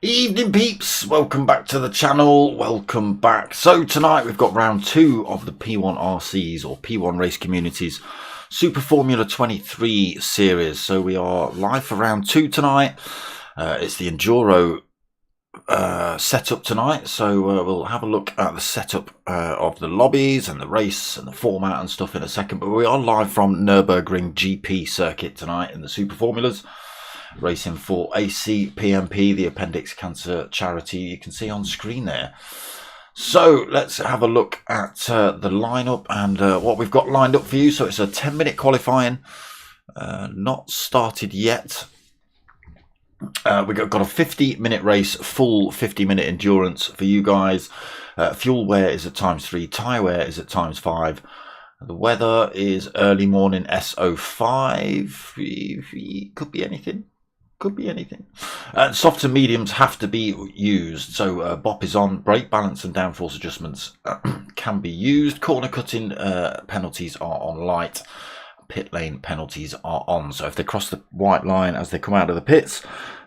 Evening peeps, welcome back to the channel, welcome back. So tonight we've got round 2 of the P1RCs or P1 Race Communities Super Formula 23 series. So we are live for round 2 tonight. It's the Enduro setup tonight, so we'll have a look at the setup of the lobbies and the race and the format and stuff in a second. But we are live from Nurburgring GP circuit tonight in the Super Formulas, racing for ACPMP, the appendix cancer charity you can see on screen there. So let's have a look at the lineup and what we've got lined up for you. So it's a 10-minute qualifying, not started yet. We've got a 50-minute race, full 50-minute endurance for you guys. Fuel wear is at ×3, tyre wear is at ×5. The weather is early morning SO5. Could be anything. Could be anything. Softs and mediums have to be used. So BOP is on. Brake balance and downforce adjustments can be used. Corner cutting penalties are on light. Pit lane penalties are on. So if they cross the white line as they come out of the pits,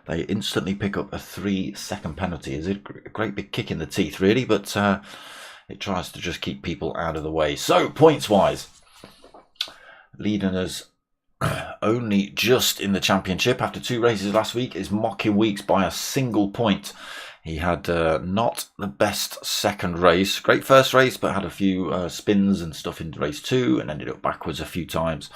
they instantly pick up a 3-second penalty. It's a great big kick in the teeth, really, but it tries to just keep people out of the way. So points wise, leading us only just in the championship after 2 races last week is Mocking Weeks by a single point. He had not the best second race. Great first race, but had a few spins and stuff in race 2 and ended up backwards a few times.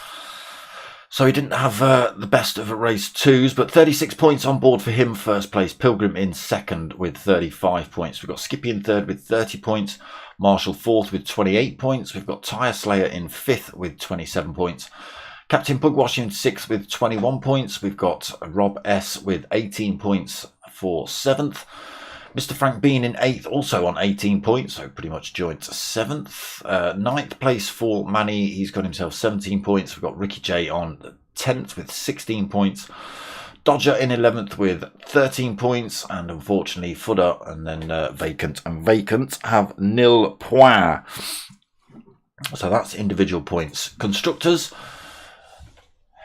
So he didn't have the best of race 2s, but 36 points on board for him, first place. Pilgrim in second with 35 points. We've got Skippy in third with 30 points. Marshall fourth with 28 points. We've got Tyre Slayer in fifth with 27 points. Captain Pugwash in 6th with 21 points. We've got Rob S with 18 points for 7th. Mr. Frank Bean in 8th, also on 18 points, so pretty much joint 7th. 9th place for Manny, he's got himself 17 points. We've got Ricky J on 10th with 16 points. Dodger in 11th with 13 points. And unfortunately, Footer and then Vacant and Vacant have 0 points. So that's individual points. Constructors,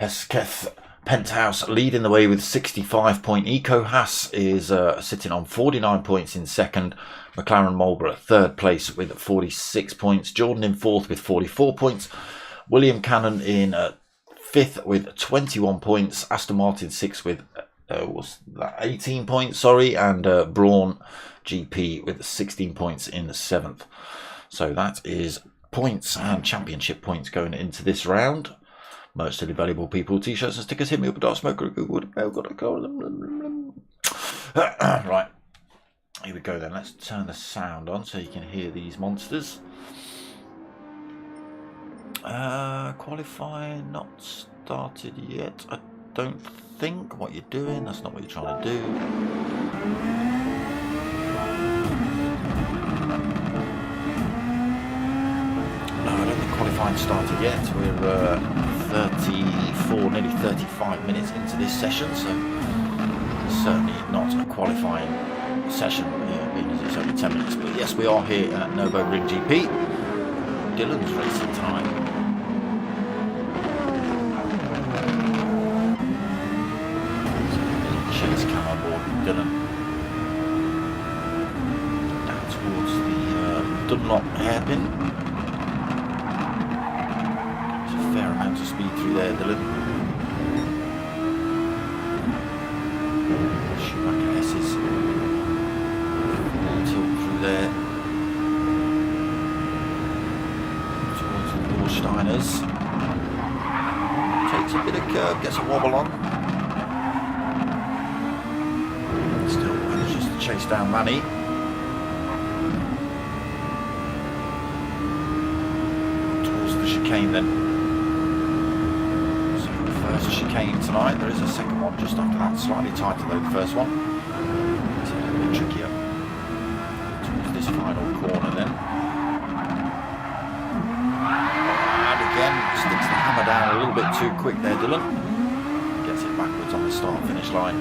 Hesketh Penthouse leading the way with 65 point. Eco Haas is sitting on 49 points in second. McLaren Marlborough third place with 46 points. Jordan in fourth with 44 points. William Cannon in fifth with 21 points. Aston Martin sixth with 18 points, sorry, and Braun GP with 16 points in the 7th. So that is points and championship points going into this round. Mostly valuable people, t-shirts and stickers. Hit me up a dark smoker, Google, got a go. Right, here we go then. Let's turn the sound on so you can hear these monsters. Qualifying not started yet, I don't think. What you're doing, that's not what you're trying to do. No, I don't think qualifying started yet. We're 34, nearly 35 minutes into this session, so certainly not a qualifying session, being as it's only 10 minutes. But yes, we are here at Nurburgring GP. Dylan's racing tonight. Chase cam on board with Dylan. Down towards the Dunlop hairpin. Fair amount of speed through there, Dylan. Schumacher S's tilt through there towards the Warsteiners. Takes a bit of curve, gets a wobble on. Still manages to chase down Manny. Towards the chicane then. Chicane tonight. There is a second one just after that, slightly tighter though the first one. It's a little bit trickier towards this final corner then. And again, sticks the hammer down a little bit too quick there, Dylan. Gets it backwards on the start-finish line.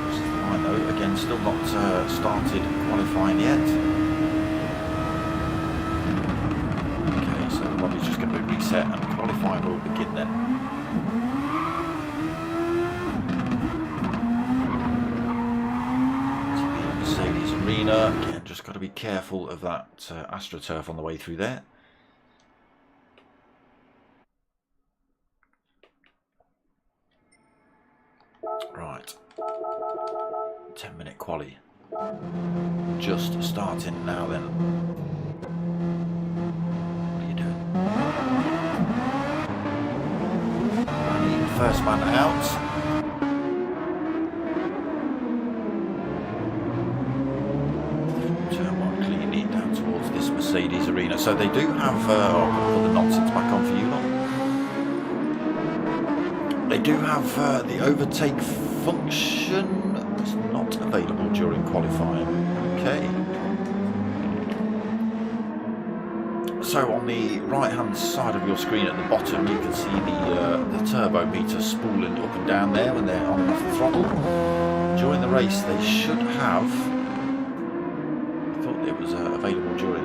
This is the line though, again still not started qualifying yet. Okay, so the lobby's just going to be reset and qualifying will begin then. Arena. Again, just got to be careful of that AstroTurf on the way through there. Right. 10-minute quali. Just starting now then. What are you doing? First man out. Turn one cleanly down towards this Mercedes Arena. So they do have, I'll put the nonsense back on for you lot. They do have the overtake function. It's not available during qualifying. Okay. So on the right hand side of your screen at the bottom you can see the turbo meter spooling up and down there when they're on and off the throttle. During the race they should have, I thought it was available during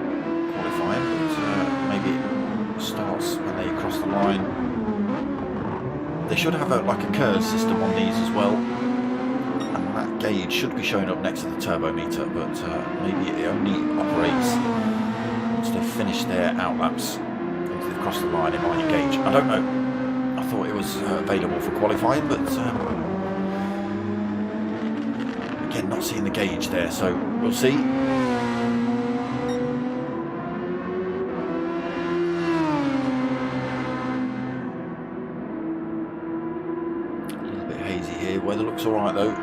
qualifying, but maybe it starts when they cross the line. They should have like a curve system on these as well, and that gauge should be showing up next to the turbo meter, but maybe it only operates once they've finished their outlaps. Once they've crossed the line it might engage. I don't know. I thought it was available for qualifying, but again, not seeing the gauge there, so we'll see. A little bit hazy here. Weather looks alright though.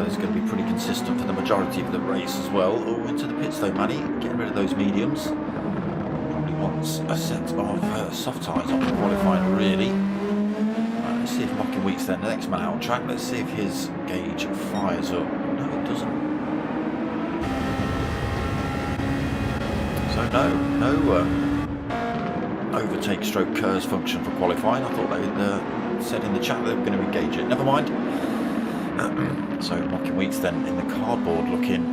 It's going to be pretty consistent for the majority of the race as well. Oh, into the pits though, Manny. Getting rid of those mediums. Probably wants a set of soft tyres after qualifying, really. Right, let's see if Mocking Weeks then, the next man out on track. Let's see if his gauge fires up. No, it doesn't. So no overtake stroke curves function for qualifying. I thought they'd said in the chat they were going to engage it. Never mind. So Mocking Weeks then in the cardboard looking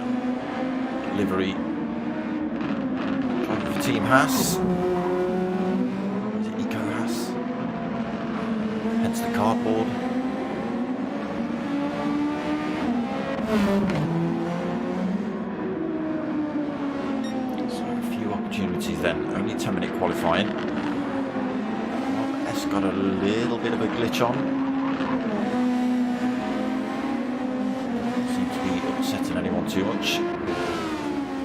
livery, driving for Team Haas. Is it Eco Haas? Hence the cardboard. So a few opportunities then, only 10-minute qualifying. S got a little bit of a glitch on. Setting anyone too much.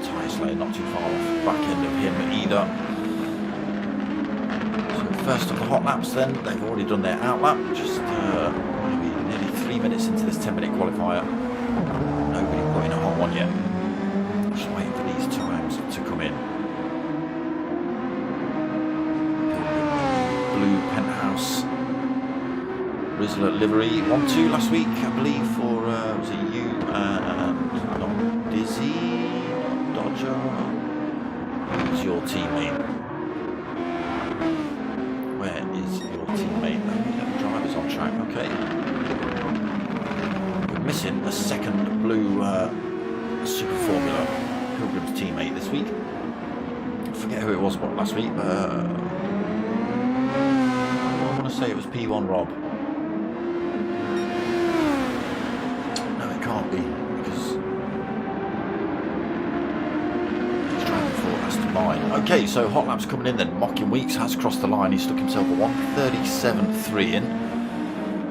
Tyre slayer not too far off back end of him either. So first of the hot laps then, they've already done their out lap, just maybe nearly 3 minutes into this 10-minute qualifier. Nobody put in a hot one yet. Just waiting for these times to come in. Blue Penthouse Rizzler livery, 1-2 last week, I believe, for was it you and not Dizzy, not Dodger? Who's your teammate? Where is your teammate? Only 11 drivers on track. Okay. We're missing a second blue Super Formula Pilgrim's teammate this week. I forget who it was last week, but I want to say it was P1 Rob. Can't be, because he's driving for Aston Martin. Okay, so hot laps coming in then. Mocking Weeks has crossed the line. He stuck himself a 1:37.3 in.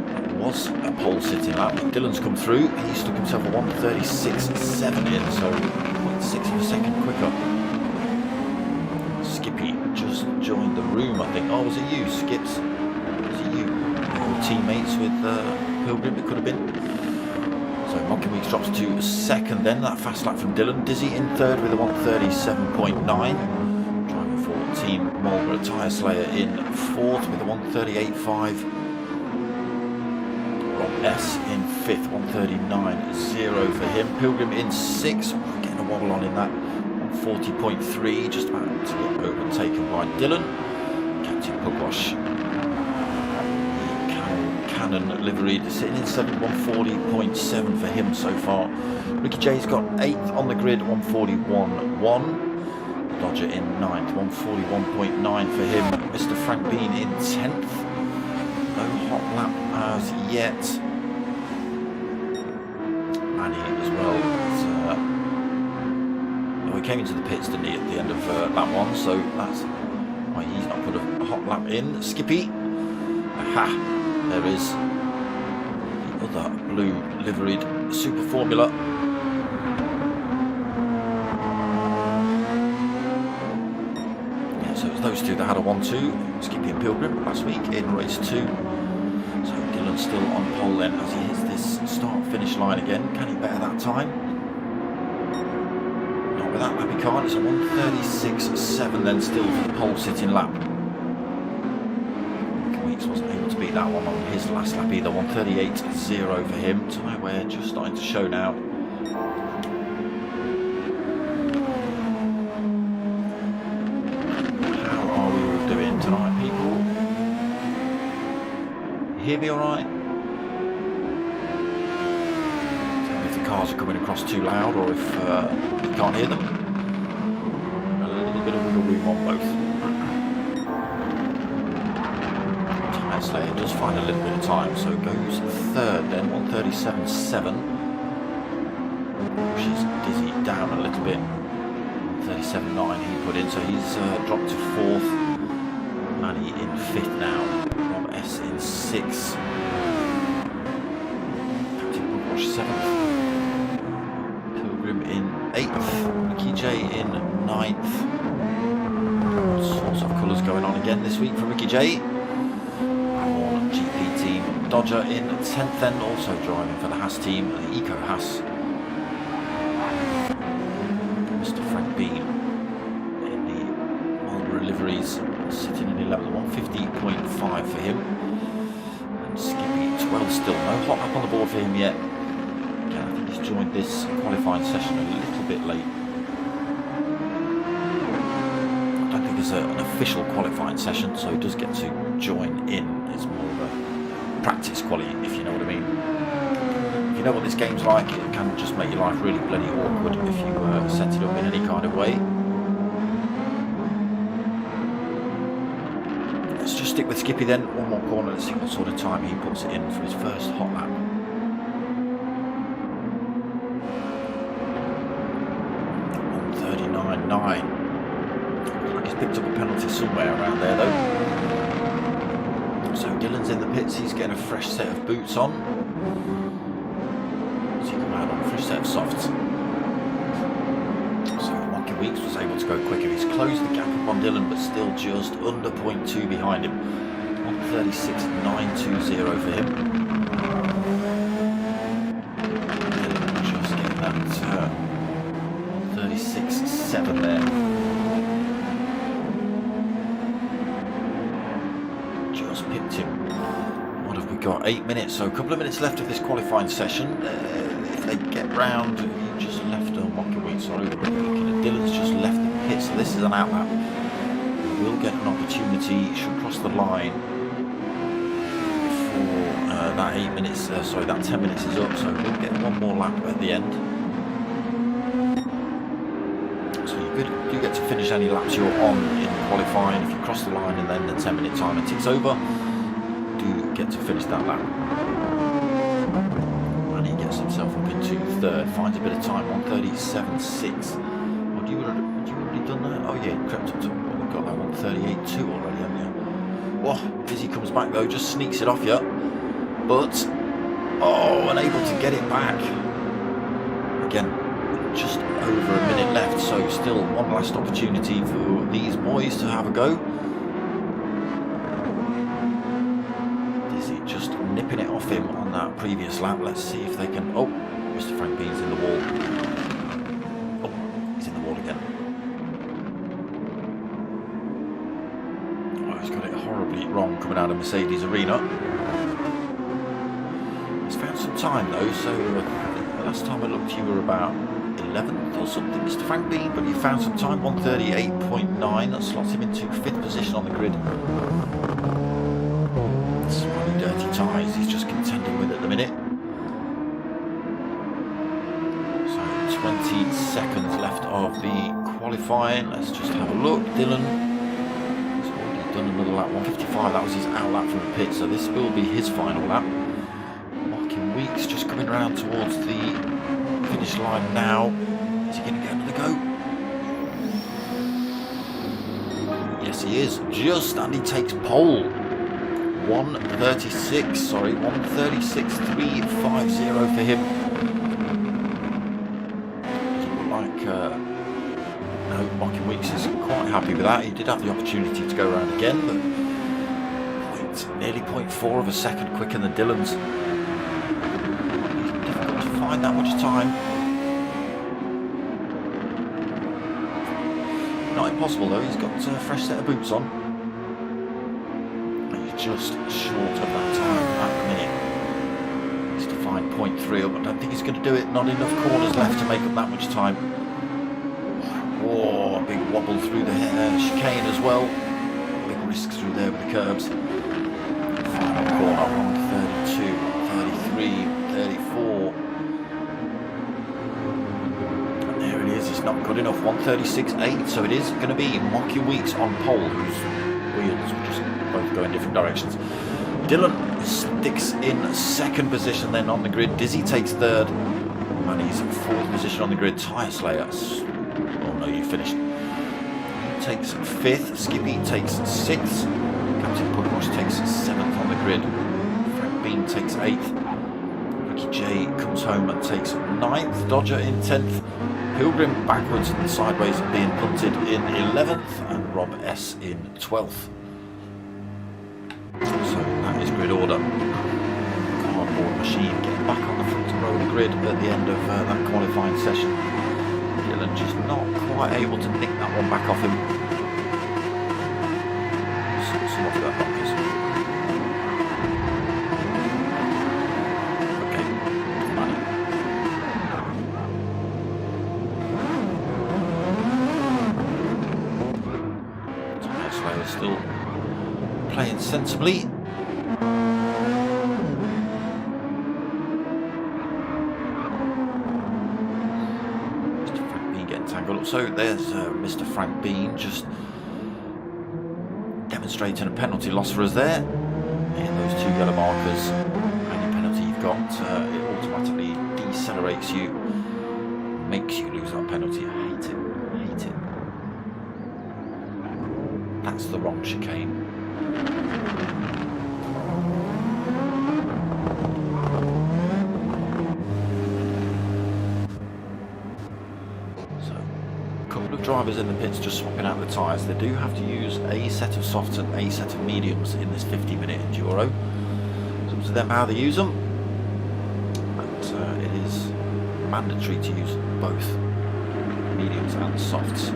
That was a pole sitting lap. Dylan's come through. He stuck himself a 1:36.7 in, so 0.6 of a second quicker. Skippy just joined the room, I think. Oh, was it you, Skips? Was it you? Your teammates with Pilgrim, it could have been. So Mocking Weeks drops to second then, that fast lap from Dylan. Dizzy in third with a 1:37.9. Driving for Team Marlborough. Tyre Slayer in fourth with a 1:38.5. Rob S in fifth, 1:39.0 for him. Pilgrim in sixth, getting a wobble on in that, 1:40.3, just about to get overtaken by Dylan. Captain Pugwash. Cannon livery sitting in 7th, 1:40.7 for him so far. Ricky J's got 8th on the grid, 1:41.1. Dodger in 9th, 1:41.9 for him. Mr. Frank Bean in 10th. No hot lap as yet. came into the pits, didn't he, at the end of lap 1, so that's why he's not put a hot lap in. Skippy. Aha! There is the other blue liveried Super Formula. Yeah, so it was those two that had a 1-2, Skippy and Pilgrim, last week in race 2. So Dylan's still on pole then as he hits this start-finish line again. Can he better that time? Not with that lap, he can't. It's a 1:36.7 then still for the pole sitting lap. Wasn't able to beat that one on his last lap either. 1:38.0 for him. Tyre wear just starting to show now. How are we all doing tonight, people? You hear me alright? Tell me if the cars are coming across too loud or if you can't hear them. A little bit of wiggle room on both. Slayer does find a little bit of time, so goes third then, 1:37.7. She's dizzy down a little bit. 1:37.9 he put in, so he's dropped to 4th. Manny in 5th now. Rob S in 6th. Captain Brookwash 7th. Pilgrim in 8th. Mickey J in 9th. All sorts of colours going on again this week for Mickey J. Dodger in 10th then, also driving for the Haas team, the Eco Haas. Mr. Frank Bean in the Marlboro liveries, sitting in 11th, 1:50.5 for him. And Skippy 12 still, no hot lap on the board for him yet. Again, I think he's joined this qualifying session a little bit late. I don't think it's an official qualifying session, so he does get to join in. It's more of a practice quality, if you know what I mean. If you know what this game's like, it can just make your life really bloody awkward if you set it up in any kind of way. Let's just stick with Skippy then, one more corner, let's see what sort of time he puts it in for his first hot lap. On 39.9. Looks like he's picked up a penalty somewhere around there though. So Dylan's in the pits, he's getting a fresh set of boots on. So he come out on a fresh set of softs. So Monkey Weeks was able to go quicker. He's closed the gap up on Dylan, but still just under 0.2 behind him. 1:36.920 for him. Dylan just getting that 1:36.7 there. Pipped him. What have we got? 8 minutes, so a couple of minutes left of this qualifying session. If they get round, he just left sorry, looking at Dylan's just left the pit, so this is an outlap. We'll get an opportunity, should cross the line before that 8 minutes, sorry, that 10 minutes is up, so we'll get one more lap at the end. So you do get to finish any laps you're on in qualifying. If you cross the line and then the 10-minute timer ticks over, do get to finish that lap. And he gets himself up into third, finds a bit of time, 1:37.6. Oh, you already done that? Oh yeah, you crept up to, well, we've got that 1:38.2 already, haven't you? Oh, Izzy comes back though, just sneaks it off you. But, oh, unable to get it back. Again, just over a minute left, so still one last opportunity for these boys to have a go. Dizzy just nipping it off him on that previous lap. Let's see if they can... Oh, Mr. Frank Bean's in the wall. Oh, he's in the wall again. Oh, he's got it horribly wrong coming out of Mercedes Arena. He's found some time though, so the last time I looked you were about 11th or something, Mr. Frank Bean, but he found some time, 1:38.9. That slots him into 5th position on the grid. Slightly dirty tyres he's just contending with at the minute. So 20 seconds left of the qualifying. Let's just have a look. Dylan has already done another lap, 1:55. That was his out lap from the pit, so this will be his final lap. Marking Weeks just coming around towards the finish line now. Is he going to get another go? Yes, he is. Just, and he takes pole. 136, sorry, 136.350 for him. Like, no, Mocking Weeks is quite happy with that. He did have the opportunity to go around again, but nearly 0.4 of a second quicker than Dylan's. It's difficult to find that much time. Not impossible though, he's got a fresh set of boots on. And he's just short of that time at the minute. He's to find 0.3 up. I don't think he's going to do it. Not enough corners left to make up that much time. Whoa, big wobble through the chicane as well. Big risks through there with the curbs. Final corner on 32, 33, 34. It's not good enough. 136.8, so it is going to be Mocking Weeks on pole, whose wheels will just both go in different directions. Dylan sticks in second position then on the grid. Dizzy takes third, and he's fourth position on the grid. Tyre Slayer, oh no, you finished. He takes fifth. Skippy takes sixth. Captain Pugwash takes seventh on the grid. Frank Bean takes eighth. Ricky J comes home and takes ninth. Dodger in 10th. Pilgrim backwards and sideways being punted in 11th, and Rob S in 12th. So that is grid order. Cardboard machine getting back on the front row of the grid at the end of that qualifying session. Dylan just not quite able to nick that one back off him. Some of that back is. Still playing sensibly. Mr. Frank Bean getting tangled up. So there's Mr. Frank Bean just demonstrating a penalty loss for us there. And those two yellow markers. Any penalty you've got, it automatically decelerates you, makes you lose that penalty. I hate it. Hate it. That's the wrong chicane. So, a couple of drivers in the pits just swapping out the tyres. They do have to use a set of softs and a set of mediums in this 50-minute enduro. It's up to them how they use them, but it is mandatory to use both mediums and softs.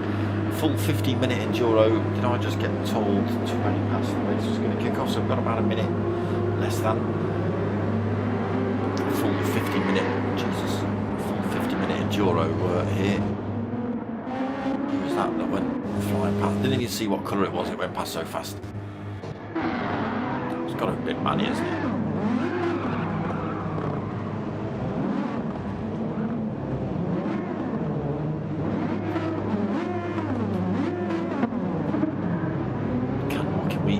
Full 50-minute enduro. Did I just get told 20 past the race was going to kick off? So I've got about a minute less than. Full 50-minute, Jesus, full 50-minute enduro here. Who was that went flying past? Didn't even see what colour it was. It went past so fast. It's got to have been Manny, isn't it?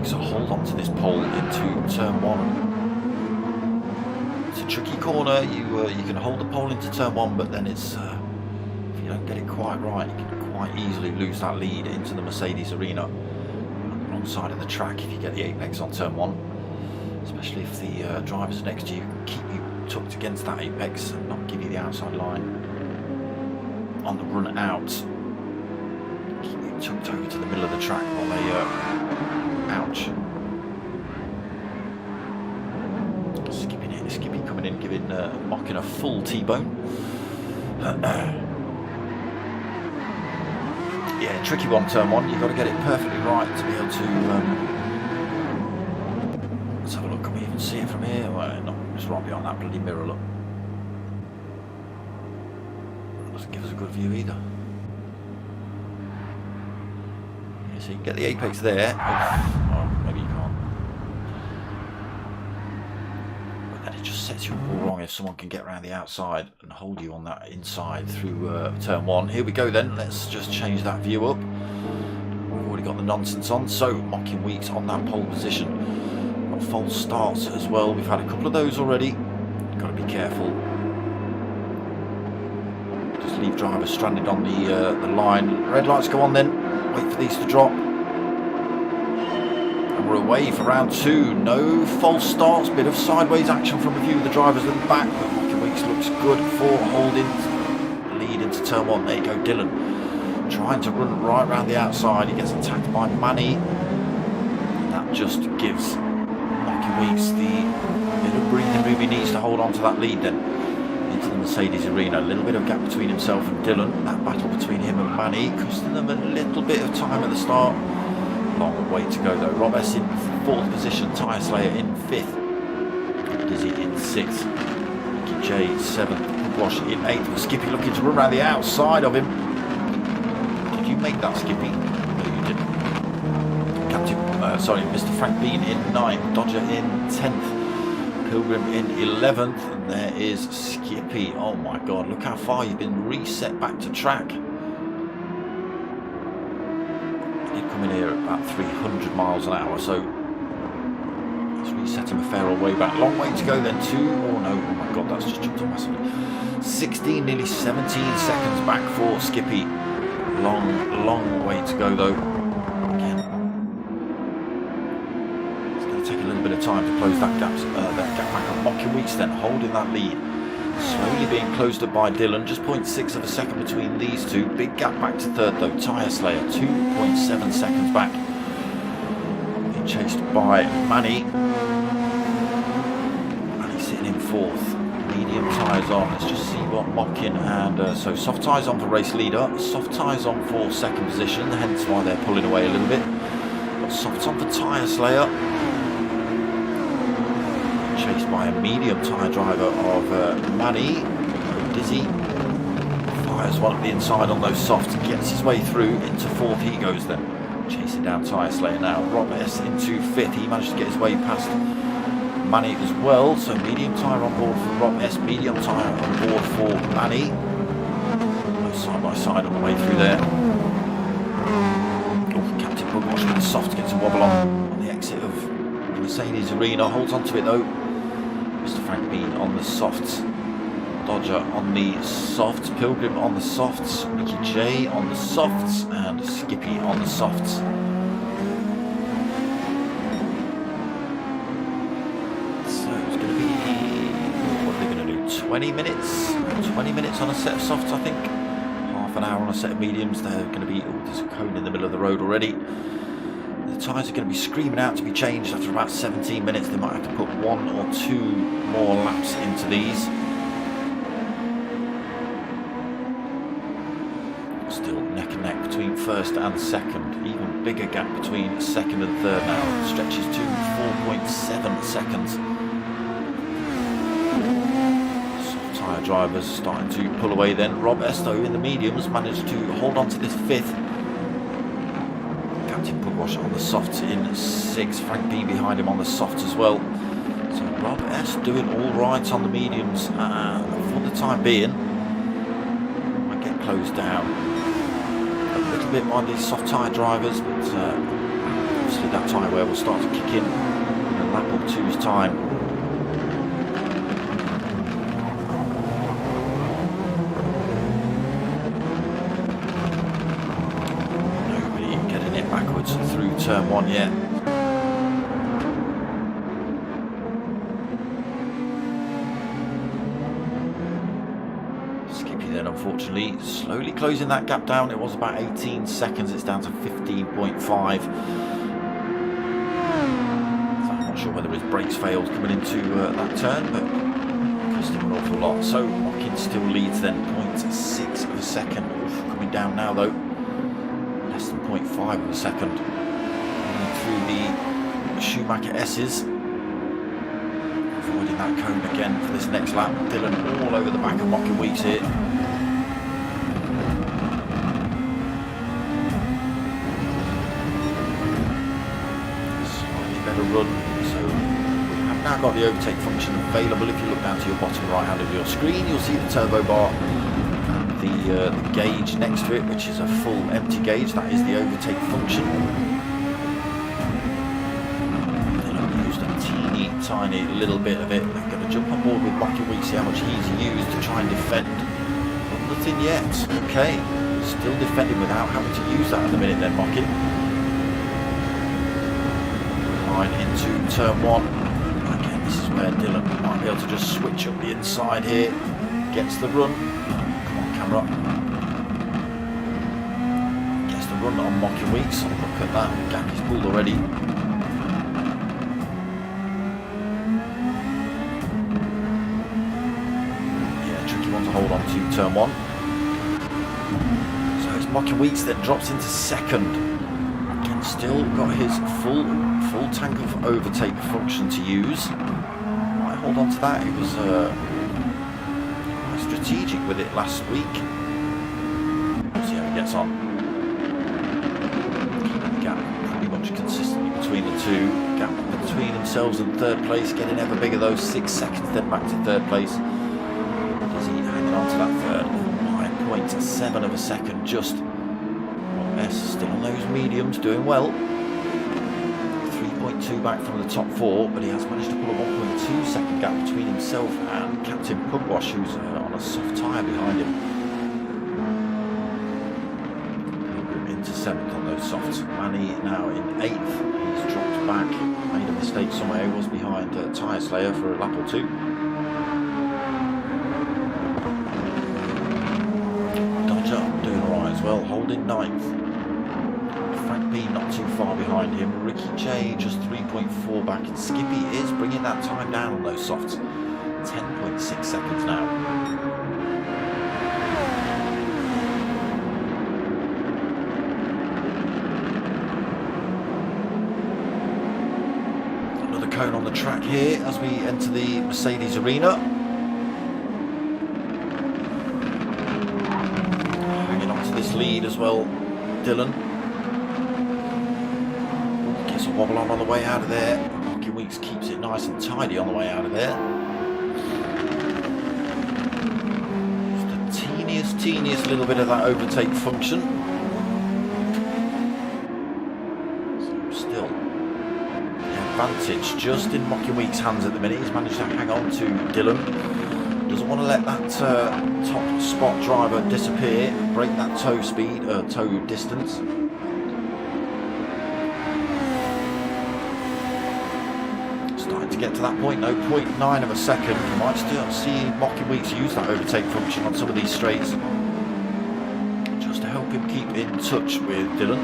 So hold on to this pole into turn one. It's a tricky corner. You can hold the pole into turn one, but then it's if you don't get it quite right, you can quite easily lose that lead into the Mercedes arena on the wrong side of the track if you get the apex on turn one. Especially if the drivers next to you keep you tucked against that apex and not give you the outside line on the run out. Keep you tucked over to the middle of the track while they ouch. Skippy coming in, giving Mocking a full T-bone. Yeah, tricky one, turn one. You've got to get it perfectly right to be able to. Let's have a look. Can we even see it from here? Well, not just right behind that bloody mirror. Look, doesn't give us a good view either. So you can get the apex there. Oh, maybe you can't. But then it just sets you all wrong if someone can get around the outside and hold you on that inside through turn one. Here we go then. Let's just change that view up. We've already got the nonsense on. So Mocking Weeks on that pole position. Got false starts as well. We've had a couple of those already. Got to be careful. Just leave drivers stranded on the line. Red lights go on then. Wait for these to drop. And we're away for round 2. No false starts, bit of sideways action from a few of the drivers at the back, but Rocky Weeks looks good for holding lead into turn 1. There you go, Dylan trying to run right around the outside. He gets attacked by Manny. That just gives Rocky Weeks the bit of breathing room he needs to hold on to that lead then. Into the Mercedes arena. A little bit of gap between himself and Dylan. That battle between him and Manny costing them a little bit of time at the start. Long way to go though. Rob S in 4th position, Tyre Slayer in 5th, Dizzy in 6th, Mickey J 7th, Wash in 8th, with Skippy looking to run around the outside of him. Did you make that, Skippy? No, you didn't. Mr. Frank Bean in 9th, Dodger in 10th, Pilgrim in 11th, and there is Skippy. Oh my god, look how far you've been reset back to track. Coming here at about 300 miles an hour, so let's reset him a fair old way back. Long way to go then, oh my god, that's just jumped up massively. 16, nearly 17 seconds back for Skippy. Long way to go though. Again, it's going to take a little bit of time to close that gap back on Rocky Weeks then, holding that lead. Slowly being closed up by Dylan, just 0.6 of a second between these two. Big gap back to 3rd though, Tyre Slayer 2.7 seconds back. Being chased by Manny. Manny sitting in 4th. Medium tyres on, let's just see what Mockin and so soft tyres on for race leader, soft tyres on for 2nd position, hence why they're pulling away a little bit. Got softs on for Tyre Slayer. Chased by a medium tyre driver of Manny. Dizzy fires one at the inside on those softs, gets his way through into 4th. He goes then, chasing down Tyre Slayer now. Rob S into 5th. He managed to get his way past Manny as well. So medium tyre on board for Rob S, medium tyre on board for Manny. Side by side on the way through there. Captain Bugwash with the soft, gets a wobble on the exit of the Mercedes arena. Holds on to it though. Mr. Frank Bean on the softs, Dodger on the softs, Pilgrim on the softs, Mickey J on the softs, and Skippy on the softs. So it's going to be, what are they going to do, 20 minutes? 20 minutes on a set of softs, I think. Half an hour on a set of mediums. They're going to be, there's a cone in the middle of the road already. The tyres are going to be screaming out to be changed after about 17 minutes. They might have to put 1 or 2 more laps into these. Still neck and neck between 1st and 2nd. Even bigger gap between 2nd and 3rd now. Stretches to 4.7 seconds. Soft tyre drivers starting to pull away then. Rob Esto in the mediums managed to hold on to this 5th. Pugwash on the softs in 6th, Frank B behind him on the softs as well. So Rob S doing all right on the mediums for the time being. Might get closed down a little bit by these soft tyre drivers, but obviously that tyre wear will start to kick in a lap or 2's time. Through turn 1 yet. Skippy then unfortunately slowly closing that gap down. It was about 18 seconds, it's down to 15.5. I'm not sure whether his brakes failed coming into that turn, but cost him an awful lot. So Mockin still leads then, 0.6 of a second. Coming down now though, less than 0.5 of a second. Through the Schumacher S's, avoiding that cone again for this next lap. Dylan all over the back of Rocky Weeks here. Slightly better run, so we have now got the overtake function available. If you look down to your bottom right hand of your screen, you'll see the turbo bar and the gauge next to it, which is a full empty gauge. That is the overtake function. Tiny little bit of it. They're going to jump on board with Rocky Weeks, see how much he's used to try and defend. But nothing yet. Okay, still defending without having to use that at the minute then, Mockin. line into turn 1. Again, this is where Dylan might be able to just switch up the inside here. Gets the run. Come on, camera. Gets the run on Mocking Weeks. Look at that. Gap is pulled already. Hold on to turn 1. So it's Mocking Weeks that drops into second. Again, still got his full tank of overtake function to use. Might hold on to that. He was quite strategic with it last week. We'll see how he gets on. Keeping the gap pretty much consistently between the two. Gap between themselves and third place, getting ever bigger. Those 6 seconds, then back to third place. Onto that third, 9.7 of a second, just S still on those mediums, doing well. 3.2 back from the top 4, but he has managed to pull a 1.2 second gap between himself and Captain Pugwash, who's on a soft tyre behind him. Pilgrim into 7th on those softs. Manny now in 8th, he's dropped back, made a mistake somewhere, he was behind Tyre Slayer for a lap or 2. Well, holding 9th. Frank B not too far behind him. Ricky J just 3.4 back, and Skippy is bringing that time down on those softs. 10.6 seconds now. Another cone on the track here as we enter the Mercedes arena. Lead as well, Dylan. Gets a wobble on the way out of there. Mocking Weeks keeps it nice and tidy on the way out of there. Just the teeniest little bit of that overtake function. So still, the advantage just in Mocking Weeks' hands at the minute. He's managed to hang on to Dylan. Doesn't want to let that top spot driver disappear, break that toe speed, toe distance. Starting to get to that point, no, 0.9 of a second. You might still see Mocking Weeks use that overtake function on some of these straights, just to help him keep in touch with Dylan.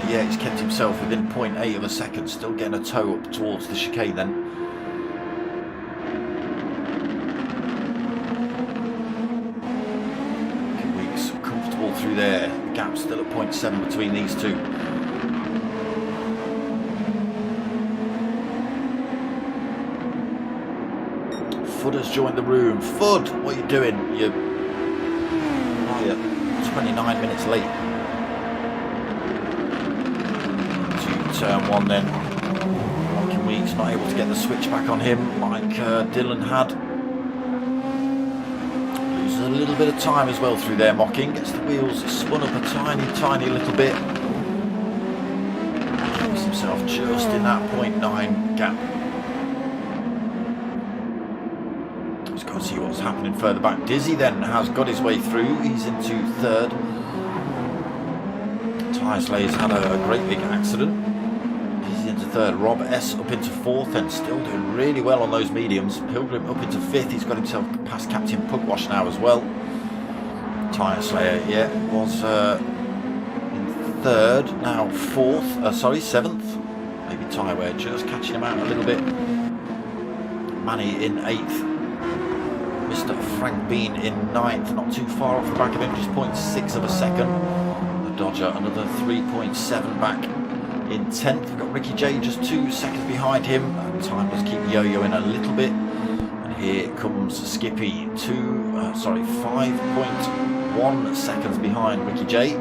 Yeah, he's kept himself within 0.8 of a second, still getting a toe up towards the chicane then. Weeks comfortable through there. The gap still at 0.7 between these two. Fudd has joined the room. Fudd, what are you doing? You're 29 minutes late. Turn 1 then. Mocking Weeks not able to get the switch back on him like Dylan had. Loses a little bit of time as well through there. Mocking gets the wheels spun up a tiny little bit. Keeps himself just in that 0.9 gap. Let's go and see what's happening further back. Dizzy then has got his way through. He's into 3rd. Tyre Slayer's had a great big accident. 3rd, Rob S up into 4th and still doing really well on those mediums. Pilgrim up into 5th, he's got himself past Captain Pugwash now as well. Tyre Slayer, yeah, was in 3rd, now 4th, 7th. Maybe Tyreware just catching him out a little bit. Manny in 8th. Mr. Frank Bean in 9th, not too far off the back of him, just 0.6 of a second. The Dodger another 3.7 back. In 10th, we've got Ricky J just 2 seconds behind him. And time does keep yo-yoing a little bit. And here comes Skippy, 5.1 seconds behind Ricky J.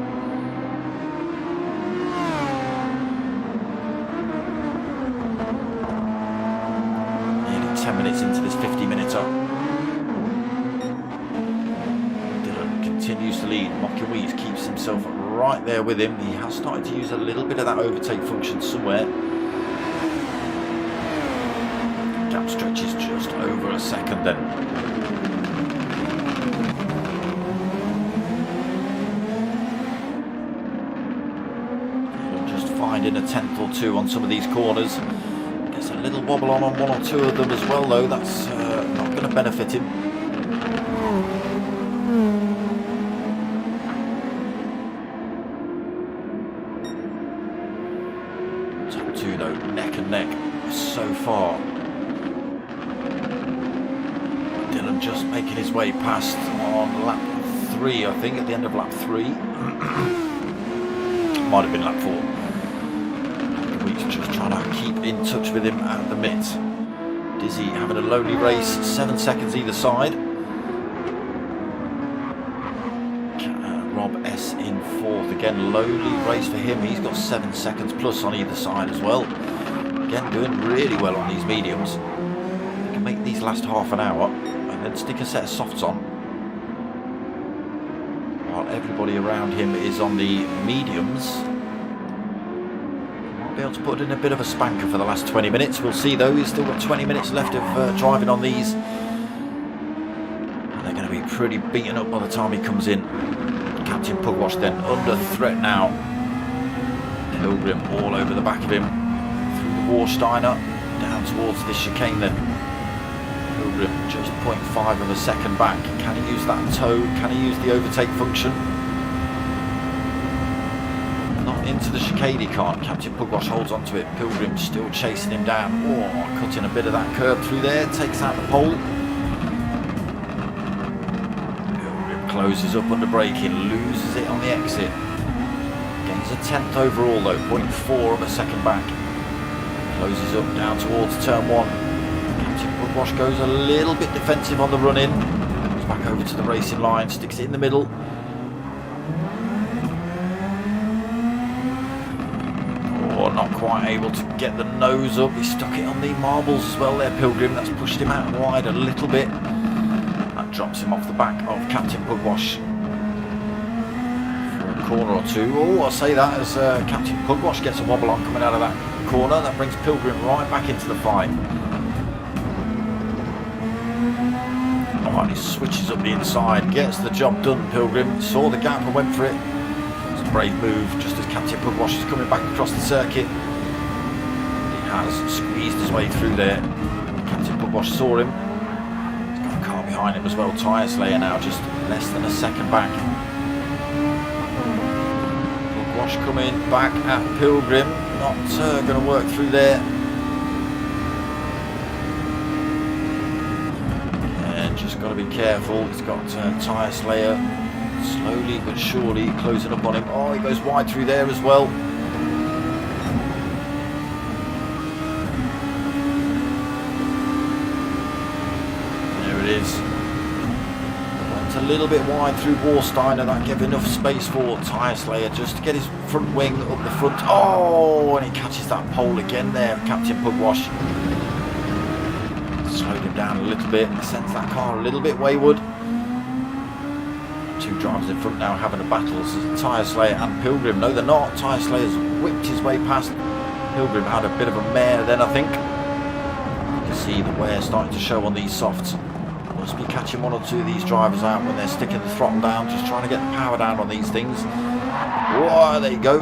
Nearly 10 minutes into this 50-minute-er. Dylan continues to lead. Mocking Weeks keeps himself right there with him. He has started to use a little bit of that overtake function somewhere. Gap stretches just over a second then. finding a tenth or two on some of these corners. Gets a little wobble on one or two of them as well, though. That's not going to benefit him. Top two, though, neck and neck so far. Dylan just making his way past on lap 3, I think, at the end of lap 3. Might have been lap 4. Weeks just trying to keep in touch with him at the mitt. Dizzy having a lonely race, 7 seconds either side. Rob S in 4th, again lonely race for him. He's got 7 seconds plus on either side as well. Again, doing really well on these mediums. They can make these last half an hour and then stick a set of softs on, while everybody around him is on the mediums. Might be able to put in a bit of a spanker for the last 20 minutes. We'll see, though. He's still got 20 minutes left of driving on these, and they're going to be pretty beaten up by the time he comes in. Captain Pugwash then under threat now. Pilgrim all over the back of him, through the Warsteiner, down towards this chicane then. Pilgrim just 0.5 of a second back. Can he use that toe? Can he use the overtake function? Not into the chicane, he can't. Captain Pugwash holds onto it. Pilgrim still chasing him down. Oh, cutting a bit of that curb through there. Takes out the pole. Pilgrim closes up under braking. Loses it on the exit. Gains a 10th overall though. 0.4 of a second back. Closes up down towards turn 1. Pugwash goes a little bit defensive on the run-in. Comes back over to the racing line, sticks it in the middle. Oh, not quite able to get the nose up. He stuck it on the marbles as well there, Pilgrim. That's pushed him out wide a little bit. That drops him off the back of Captain Pugwash for a corner or two. Oh, I'll say that as Captain Pugwash gets a wobble on coming out of that corner. That brings Pilgrim right back into the fight. And he switches up the inside, gets the job done. Pilgrim saw the gap and went for it. It's a brave move just as Captain Pugwash is coming back across the circuit. He has squeezed his way through there. Captain Pugwash saw him. He's got a car behind him as well. Tyre Slayer now just less than a second back. Pugwash coming back at Pilgrim. Not going to work through there. Got to be careful. He's got Tyre Slayer slowly but surely closing up on him. Oh, he goes wide through there as well. There it is. Went a little bit wide through Warsteiner. That gave enough space for Tyre Slayer just to get his front wing up the front. Oh, and he catches that pole again there, Captain Pugwash. Slowed him down a little bit, sends that car a little bit wayward. Two drivers in front now having a battle. Tyre Slayer and Pilgrim. No, they're not. Tyre Slayer's whipped his way past. Pilgrim had a bit of a mare then, I think. You can see the wear starting to show on these softs. Must be catching one or two of these drivers out when they're sticking the throttle down, just trying to get the power down on these things. Whoa, there you go.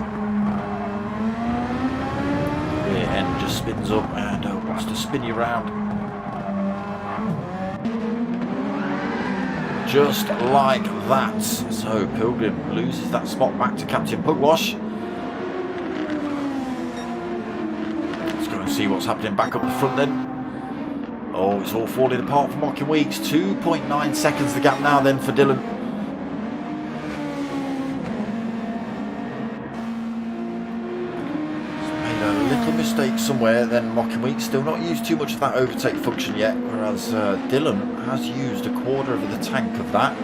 Rear end just spins up and wants to spin you round. Just like that. So Pilgrim loses that spot back to Captain Pugwash. Let's go and see what's happening back up the front then. Oh, it's all falling apart for Mocking Weeks. 2.9 seconds the gap now then for Dylan. He's made a little mistake somewhere then. Mocking Weeks still not used too much of that overtake function yet, whereas Dylan has used a quarter of the tank of that.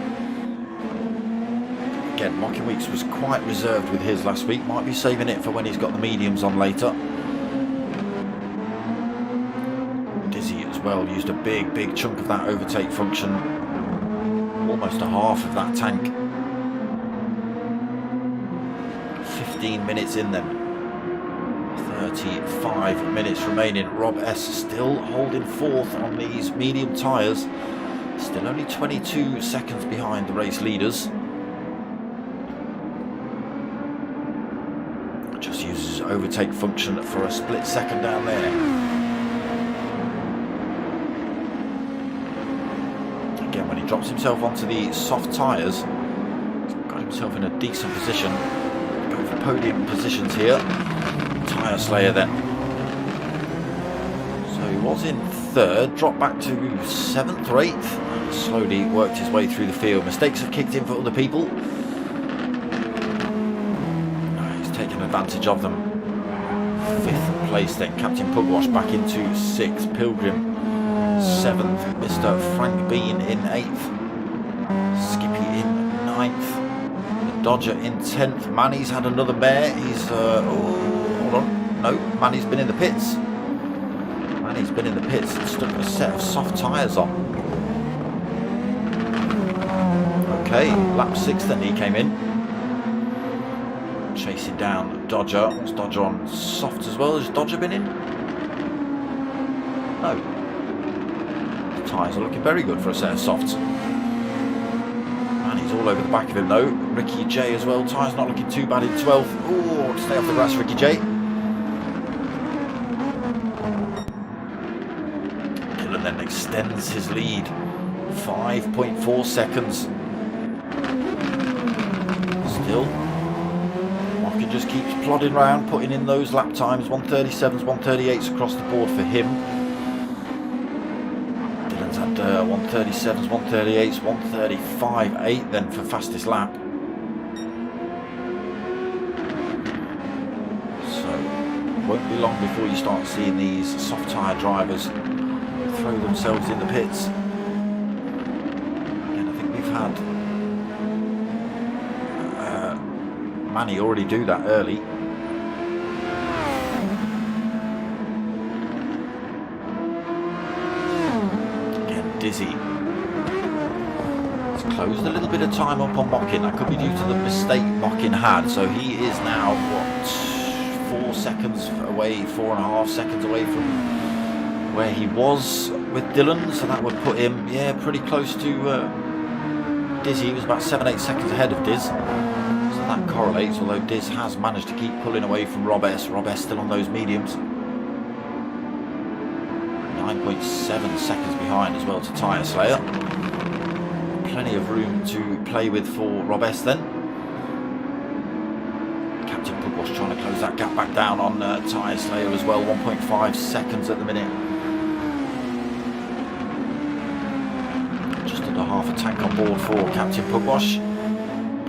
Again, Mocking Weeks was quite reserved with his last week. Might be saving it for when he's got the mediums on later. Dizzy as well used a big chunk of that overtake function. Almost a half of that tank. 15 minutes in then. 35 minutes remaining. Rob S still holding 4th on these medium tyres. Still only 22 seconds behind the race leaders. Just uses overtake function for a split second down there. Again, when he drops himself onto the soft tyres, he's got himself in a decent position. Going for podium positions here. Tyre Slayer then. So he was in third, dropped back to 7th or 8th, and slowly worked his way through the field. Mistakes have kicked in for other people. Taking advantage of them. 5th place then, Captain Pugwash back into 6th, Pilgrim 7th, Mr. Frank Bean in 8th, Skippy in 9th, the Dodger in 10th. Manny's had another mare. He's hold on, no, Manny's been in the pits. Manny's been in the pits and stuck a set of soft tyres on. Okay, lap 6 then he came in. Chasing down Dodger. Was Dodger on soft as well? Has Dodger been in? No. The tyres are looking very good for a set of softs. And he's all over the back of him though. Ricky J as well. Tyres not looking too bad in 12th. Oh, stay off the grass, Ricky J. Dylan then extends his lead. 5.4 seconds. Still. He just keeps plodding around, putting in those lap times. 137s, 138s across the board for him. Dylan's had 137s, 138s, 135.8 then for fastest lap. So, won't be long before you start seeing these soft tyre drivers throw themselves in the pits. And I think we've had Manny already do that early. Again, Dizzy. He's closed a little bit of time up on Mockin. That could be due to the mistake Mockin had. So he is now, what, 4 seconds away, 4.5 seconds away from where he was with Dylan. So that would put him, yeah, pretty close to Dizzy. He was about 7-8 seconds ahead of Diz. That correlates, although Diz has managed to keep pulling away from Rob S. Rob S still on those mediums. 9.7 seconds behind as well to Tyre Slayer. Plenty of room to play with for Rob S then. Captain Pugwash trying to close that gap back down on Tyre Slayer as well. 1.5 seconds at the minute. Just under half a tank on board for Captain Pugwash.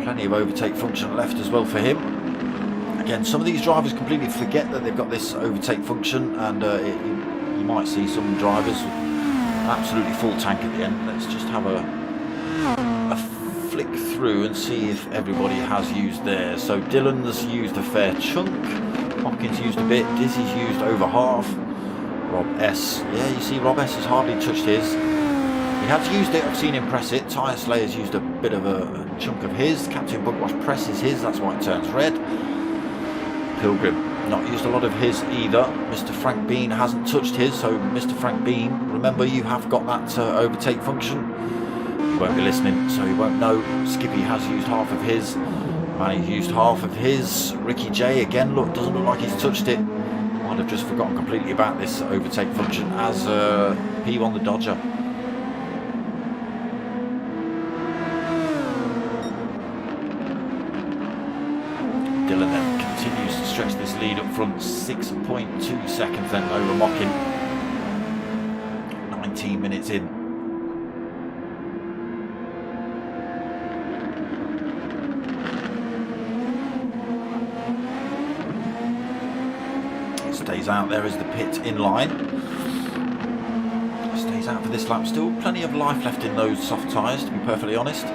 Plenty of overtake function left as well for him. Again, some of these drivers completely forget that they've got this overtake function, and you might see some drivers with absolutely full tank at the end. Let's just have a flick through and see if everybody has used theirs. So Dylan's used a fair chunk, Hopkins used a bit, Dizzy's used over half, Rob S, yeah, you see Rob S has hardly touched his. He has used it, I've seen him press it. Tyre Slayer's used a bit of a chunk of his. Captain Pugwash presses his, that's why it turns red. Pilgrim not used a lot of his either. Mr. Frank Bean hasn't touched his, so Mr. Frank Bean, remember you have got that overtake function. He won't be listening, so he won't know. Skippy has used half of his. Manny's used half of his. Ricky J again, look, doesn't look like he's touched it. Might have just forgotten completely about this overtake function as P1 the Dodger. Dylan then continues to stretch this lead up front, 6.2 seconds then over Mockin. 19 minutes in. It stays out there as the pit in line. Stays out for this lap. Still plenty of life left in those soft tyres, to be perfectly honest.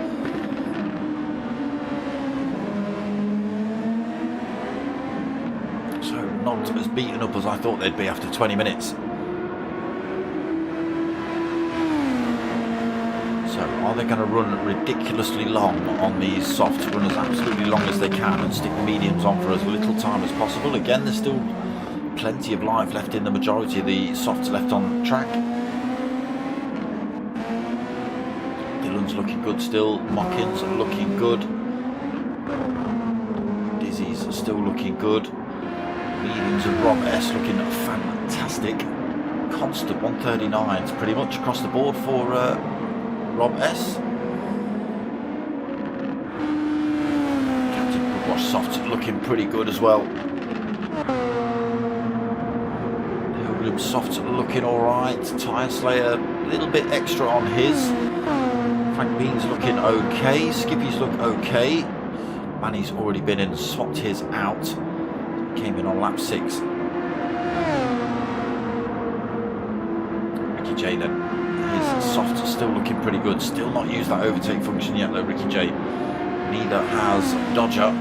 Not as beaten up as I thought they'd be after 20 minutes. So are they going to run ridiculously long on these softs, run as absolutely long as they can and stick the mediums on for as little time as possible? Again, there's still plenty of life left in the majority of the softs left on track. Dylan's looking good still, Mockins looking good. Dizzy's still looking good. Mediums of Rob S looking fantastic. Constant 139s pretty much across the board for Rob S. Captain Pugwash Soft looking pretty good as well. Pilgrim Soft looking alright. Tyre Slayer a little bit extra on his. Frank Bean's looking okay. Skippy's look okay. Manny's already been in and swapped his out. Came in on lap 6. Ricky J then. His soft is still looking pretty good. Still not used that overtake function yet though, Ricky J. Neither has Dodger.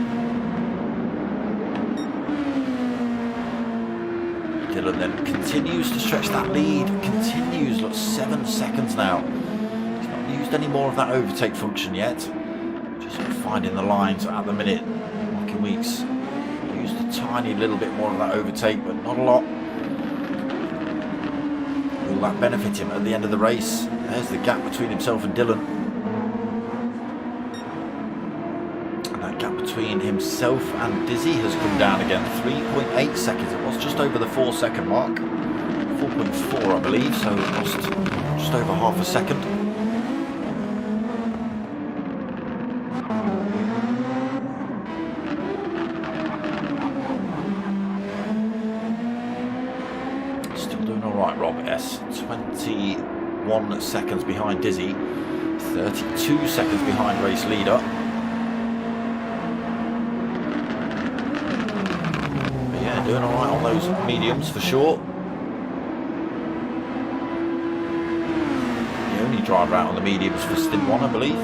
Dylan then continues to stretch that lead. Continues, look, 7 seconds now. He's not used any more of that overtake function yet. Just sort of finding the lines at the minute. Locking Weeks used a tiny little bit more of that overtake, but not a lot. Will that benefit him at the end of the race? There's the gap between himself and Dylan. And that gap between himself and Dizzy has come down again. 3.8 seconds. It was just over the 4 second mark. 4.4 I believe, so it lost just over half a second. Rob S, 21 seconds behind Dizzy, 32 seconds behind race leader. But yeah, doing alright on those mediums for sure. The only driver out on the mediums for stint 1, I believe.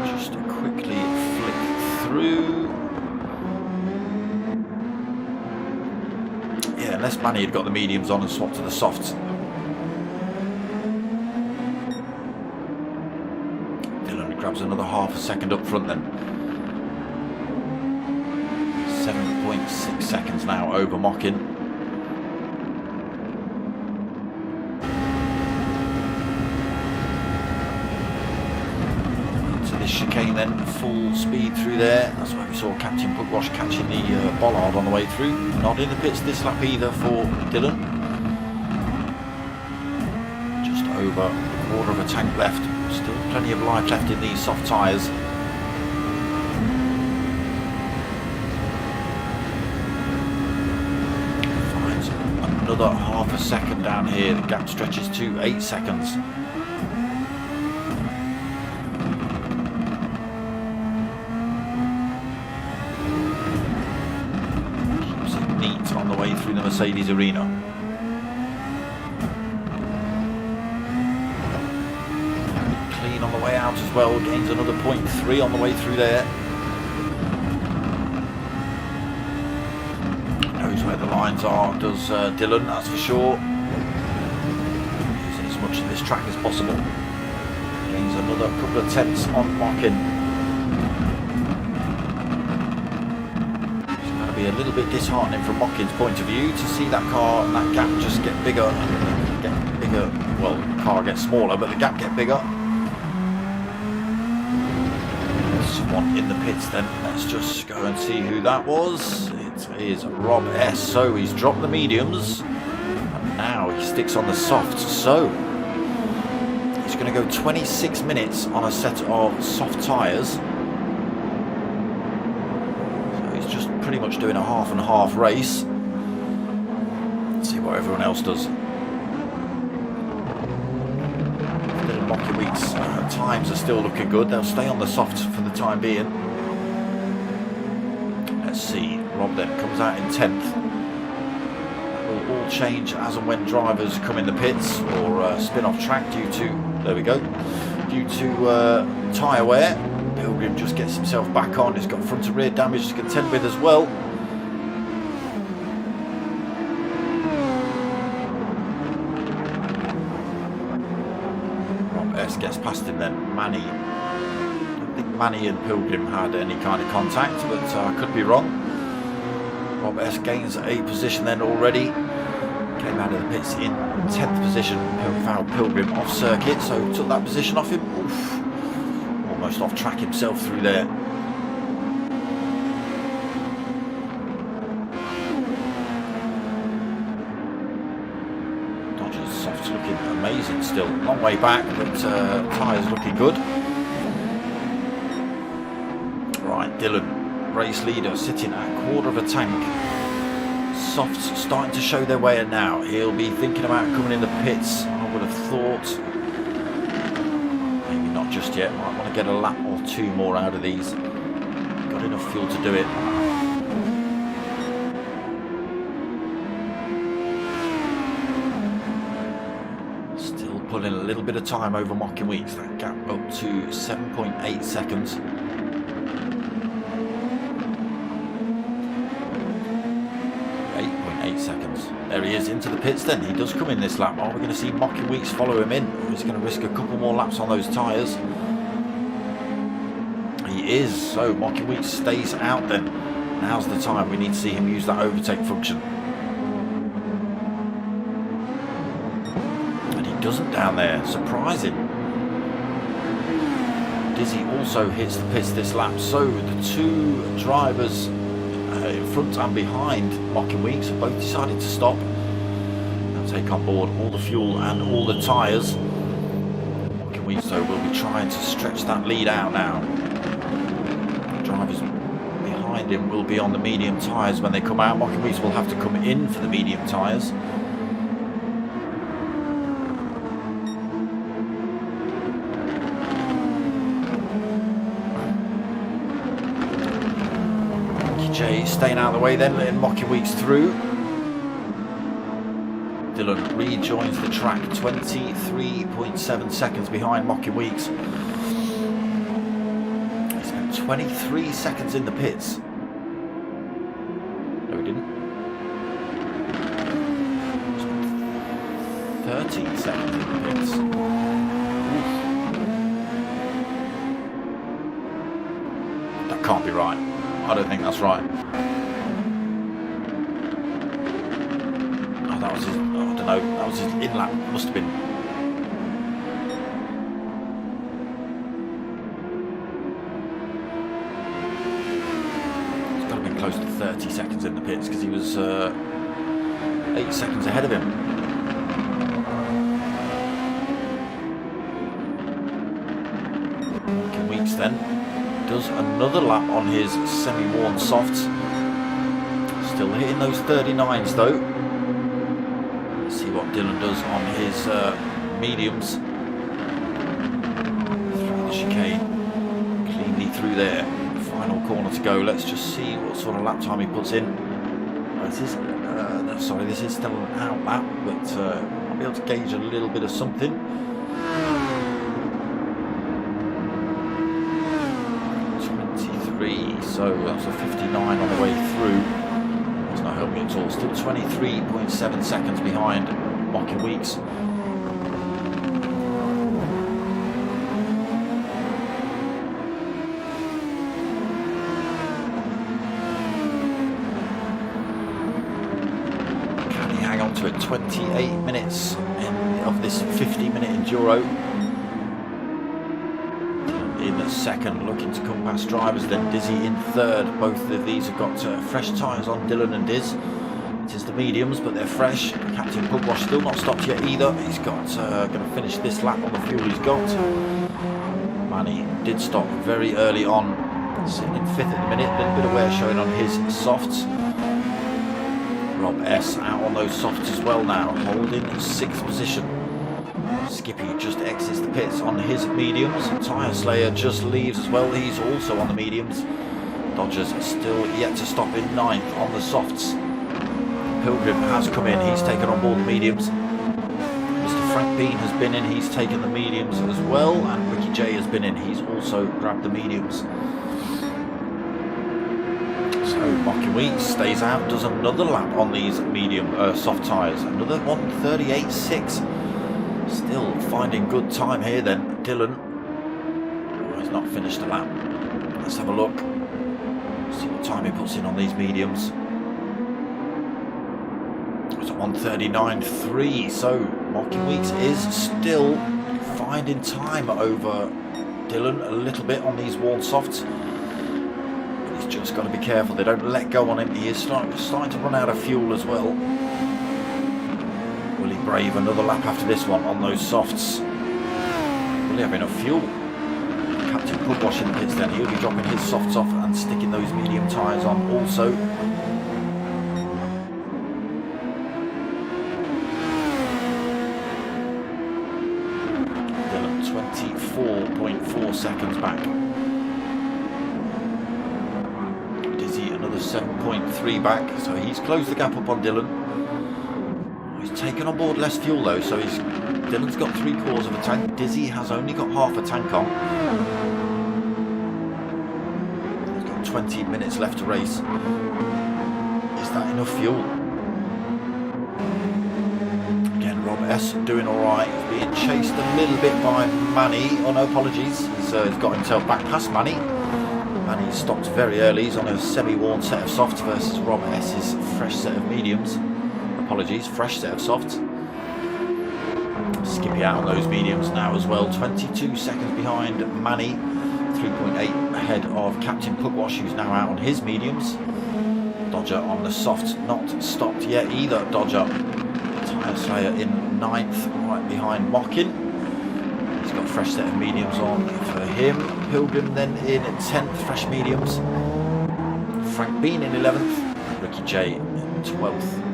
Just to quickly flick through. Unless Manny had got the mediums on and swapped to the softs. Dylan grabs another half a second up front then. 7.6 seconds now over Mockin. Into this chicane then, full speed through there. That's why we saw Captain Pugwash catching the bollard on the way through. Not in the pits this lap either for Dylan. Just over a quarter of a tank left. Still plenty of life left in these soft tyres. Finds another half a second down here. The gap stretches to 8 seconds. Through the Mercedes arena. Clean on the way out as well, gains another 0.3 on the way through there. Knows where the lines are, does Dylan, that's for sure. Using as much of this track as possible. Gains another couple of tenths on Mockin. Be a little bit disheartening from Mockin's point of view to see that car and that gap just get bigger. Well, the car gets smaller, but the gap get bigger. Someone in the pits then. Let's just go and see who that was. It is Rob S. So he's dropped the mediums and now he sticks on the softs. So he's going to go 26 minutes on a set of soft tyres. Pretty much doing a half and half race. Let's see what everyone else does. Little Mocky Weeks times are still looking good. They'll stay on the softs for the time being. Let's see. Rob then comes out in 10th. That will all change as and when drivers come in the pits or spin off track due to, there we go, due to tyre wear. Pilgrim just gets himself back on. He's got front and rear damage to contend with as well. Rob S gets past him then. Manny. I don't think Manny and Pilgrim had any kind of contact, but I could be wrong. Rob S gains a position then already. Came out of the pits in 10th position. Fouled Pilgrim off circuit, so took that position off him. Oof. Almost off track himself through there. amazing still. Long way back, but tyres looking good. Right, Dylan, race leader, sitting at quarter of a tank. Softs starting to show their way now. He'll be thinking about coming in the pits, I would have thought. Maybe not just yet. Might want to get a lap or two more out of these. Got enough fuel to do it. Still pulling a little bit of time over Mocking Weeks. That gap up to 7.8 seconds. 8.8 seconds. There he is into the pits then. He does come in this lap. Are we going to see Mocking Weeks follow him in? Or is he going to risk a couple more laps on those tyres? He is. So Mocking Weeks stays out then. Now's the time. We need to see him use that overtake function. And he doesn't down there. Surprising. Dizzy also hits the pits this lap. So the two drivers in front and behind Mocking Weeks have both decided to stop and take on board all the fuel and all the tyres. Mocking Weeks though will be trying to stretch that lead out now. Drivers behind him will be on the medium tyres when they come out. Mocking Weeks will have to come in for the medium tyres. Jay staying out of the way then, letting Mocking Weeks through. Dylan rejoins the track, 23.7 seconds behind Mocking Weeks. He spent 23 seconds in the pits. No, he didn't. 13 seconds in the pits. Oof. That can't be right. I don't think that's right. Oh, that was his, I don't know, that was his in-lap, must have been. It's got to have been close to 30 seconds in the pits because he was 8 seconds ahead of him. Mocking Weeks then. Does another lap on his semi-worn softs. Still hitting those 39s though. Let's see what Dylan does on his mediums. Through the chicane. Cleanly through there. Final corner to go. Let's just see what sort of lap time he puts in. This is, this is still an out lap, but I'll be able to gauge a little bit of something. So that's a 59 on the way through. That's not helping at all. Still 23.7 seconds behind Mocking Weeks. Can he hang on to it? 28 minutes of this 50-minute enduro. Second, looking to come past drivers, then Dizzy in third. Both of these have got fresh tyres on, Dylan and Diz. It is the mediums, but they're fresh. Captain Pugwash still not stopped yet either. He's got going to finish this lap on the fuel he's got. Manny did stop very early on, sitting in fifth at the minute. A little bit of wear showing on his softs. Rob S out on those softs as well now, holding sixth position. Skippy just exits the pits on his mediums. Tyre Slayer just leaves as well. He's also on the mediums. Dodgers still yet to stop in ninth on the softs. Pilgrim has come in. He's taken on board the mediums. Mr. Frank Bean has been in. He's taken the mediums as well. And Ricky J has been in. He's also grabbed the mediums. So Mocking Weeks stays out. Does another lap on these medium soft tyres. Another 1:38.6. Still finding good time here then. Dylan, he's not finished a lap. Let's have a look. See what time he puts in on these mediums. It's a 1:39.3. So Mocking Weeks is still finding time over Dylan a little bit on these worn softs. But he's just got to be careful. They don't let go on him. He is starting to run out of fuel as well. Will he brave. Another lap after this one on those softs. Will he have enough fuel? Captain Pugwash in the pits then. He'll be dropping his softs off and sticking those medium tyres on also. Dylan 24.4 seconds back. Dizzy another 7.3 back. So he's closed the gap up on Dylan. He's taken on board less fuel though, so Dylan's got 3/4 of a tank. Dizzy has only got half a tank on. He's got 20 minutes left to race. Is that enough fuel? Again, Rob S doing alright. He's being chased a little bit by Manny. Oh no, apologies. He's got himself back past Manny. And he stopped very early. He's on a semi-worn set of softs versus Rob S's fresh set of mediums. Apologies, fresh set of softs. Skippy out on those mediums now as well. 22 seconds behind Manny. 3.8 ahead of Captain Pugwash, who's now out on his mediums. Dodger on the softs, not stopped yet either. Dodger, Tyre Slayer in 9th, right behind Mockin. He's got a fresh set of mediums on for him. Pilgrim then in 10th, fresh mediums. Frank Bean in 11th. Ricky J in 12th.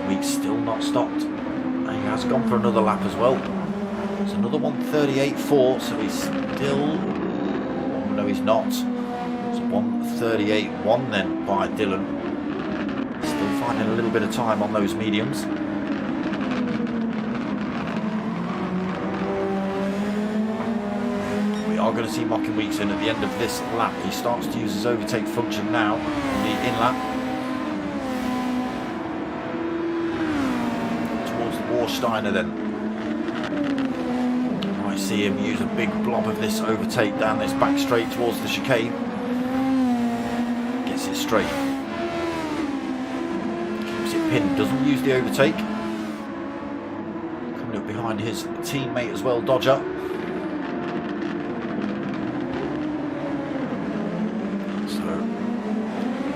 Weeks still not stopped, and he has gone for another lap as well. It's another 1:38.4, so he's still, oh, no he's not, it's 1:38.1 then by Dylan. Still finding a little bit of time on those mediums. We are going to see Mockin Weeks in at the end of this lap. He starts to use his overtake function now on the in lap. Steiner then. I see him use a big blob of this overtake down this back straight towards the chicane. Gets it straight. Keeps it pinned, doesn't use the overtake. Coming up behind his teammate as well, Dodger. So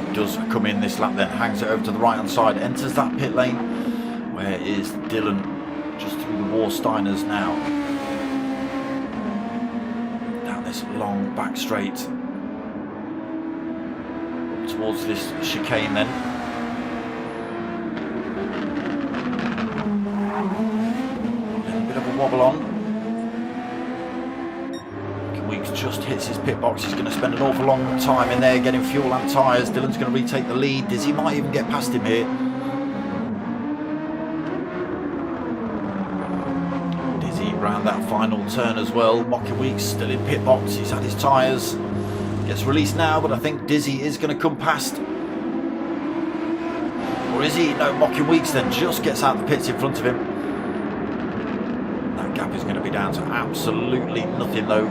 he does come in this lap then, hangs it over to the right hand side, enters that pit lane. Where is Dylan? Just through the Warsteiners now. Down this long back straight. Towards this chicane then. A little bit of a wobble on. Weeks just hits his pit box. He's going to spend an awful long time in there getting fuel and tyres. Dylan's going to retake the lead. Dizzy might even get past him here. Around that final turn as well. Mockin Weeks still in pit box. He's had his tyres. Gets released now, but I think Dizzy is going to come past. Or is he? No, Mockin Weeks then just gets out the pits in front of him. That gap is going to be down to absolutely nothing though.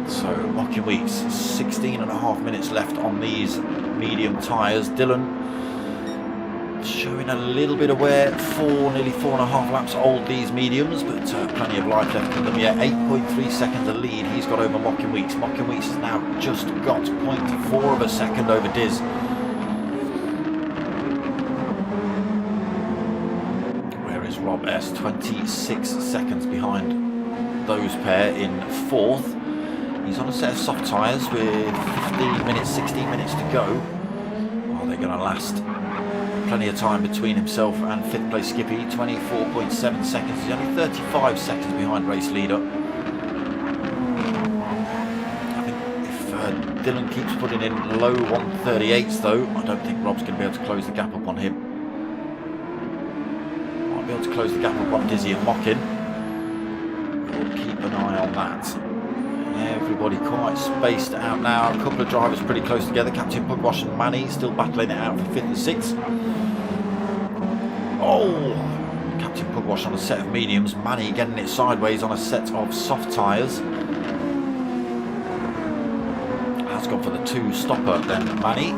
So Mockin Weeks, 16.5 minutes left on these medium tyres. Dylan showing a little bit of wear, nearly 4.5 laps old these mediums, but plenty of life left in them yet. 8.3 seconds a lead he's got over Mockin Weeks. Mockin Weeks has now just got 0.4 of a second over Diz. Where is Rob S? 26 seconds behind those pair in 4th. He's on a set of soft tyres with 16 minutes to go. Are they going to last? Plenty of time between himself and 5th place Skippy, 24.7 seconds. He's only 35 seconds behind race leader. I think if Dylan keeps putting in low 138s though, I don't think Rob's going to be able to close the gap up on him. Might be able to close the gap up on Dizzy and Mockin. We'll keep an eye on that. Everybody quite spaced out now. A couple of drivers pretty close together. Captain Pugwash and Manny still battling it out for 5th and 6th. Oh, Captain Pugwash on a set of mediums. Manny getting it sideways on a set of soft tyres. Has gone for the 2 stopper then, Manny.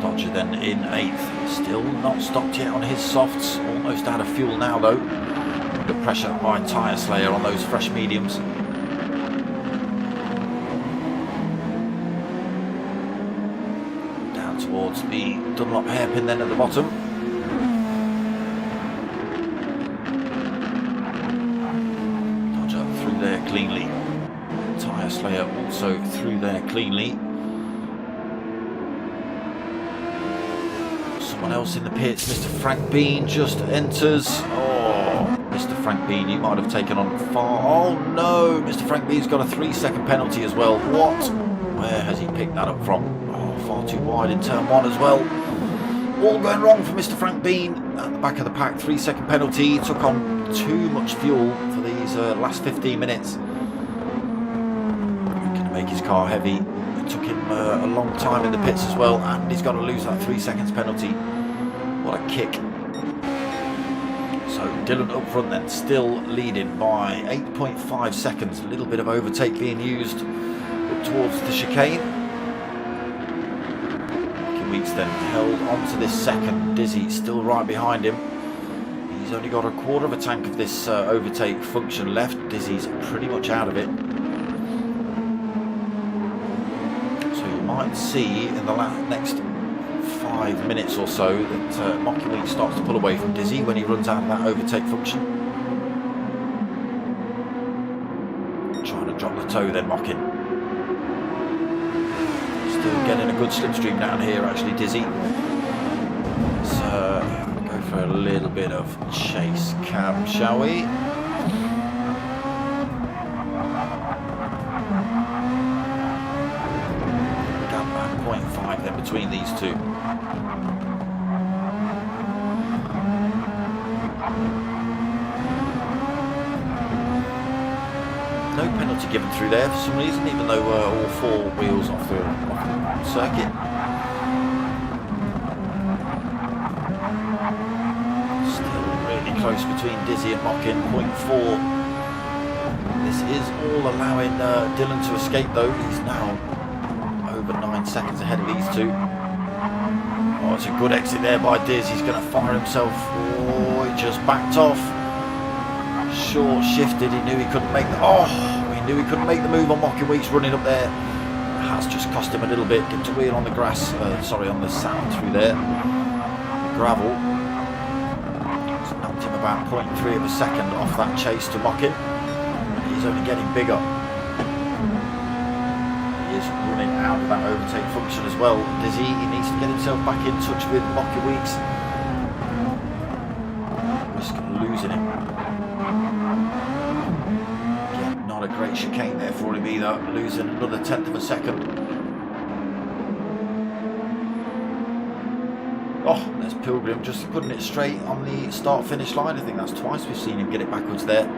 Dodger then in 8th. Still not stopped yet on his softs. Almost out of fuel now though. Under pressure by Tyre Slayer on those fresh mediums. towards the Dunlop hairpin then at the bottom. Dodger through there cleanly. Tyre Slayer also through there cleanly. Someone else in the pits, Mr. Frank Bean just enters. Oh, Mr. Frank Bean, you might have taken on far. Oh no, Mr. Frank Bean's got a 3-second penalty as well. What? Where has he picked that up from? Oh, far too wide in turn 1 as well. All going wrong for Mr. Frank Bean at the back of the pack. 3-second penalty. Took on too much fuel for these last 15 minutes. Going to make his car heavy. It took him a long time in the pits as well, and he's got to lose that 3 seconds penalty. What a kick. So Dylan up front then, still leading by 8.5 seconds. A little bit of overtake being used up towards the chicane. Weeks then held on to this second. Dizzy still right behind him. He's only got a quarter of a tank of this overtake function left. Dizzy's pretty much out of it. So you might see in the next 5 minutes or so that Mocky Week starts to pull away from Dizzy when he runs out of that overtake function. Trying to drop the toe then, Mockin. Still getting a good slipstream down here actually, Dizzy. Let's go for a little bit of chase cam, shall we? Gap at 0.5 then between these two. No penalty given through there for some reason, even though all 4 wheels off the circuit. Still really close between Dizzy and Mockin, 0.4. This is all allowing Dylan to escape though. He's now over 9 seconds ahead of these two. Oh, it's a good exit there by Diz. He's going to fire himself. Oh, he just backed off. Short shifted, he knew he couldn't make the move on Mocky Weeks running up there. Has just cost him a little bit. Dipped a wheel on the grass, on the sand through there. The gravel. It's knocked him about 0.3 of a second off that chase to Mockin. And he's only getting bigger. He is running out of that overtake function as well. Dizzy, he needs to get himself back in touch with Mocky Weeks. Risk losing him. A great chicane there for him either, losing another 1/10 of a second. Oh, there's Pilgrim just putting it straight on the start finish line. I think that's twice we've seen him get it backwards there.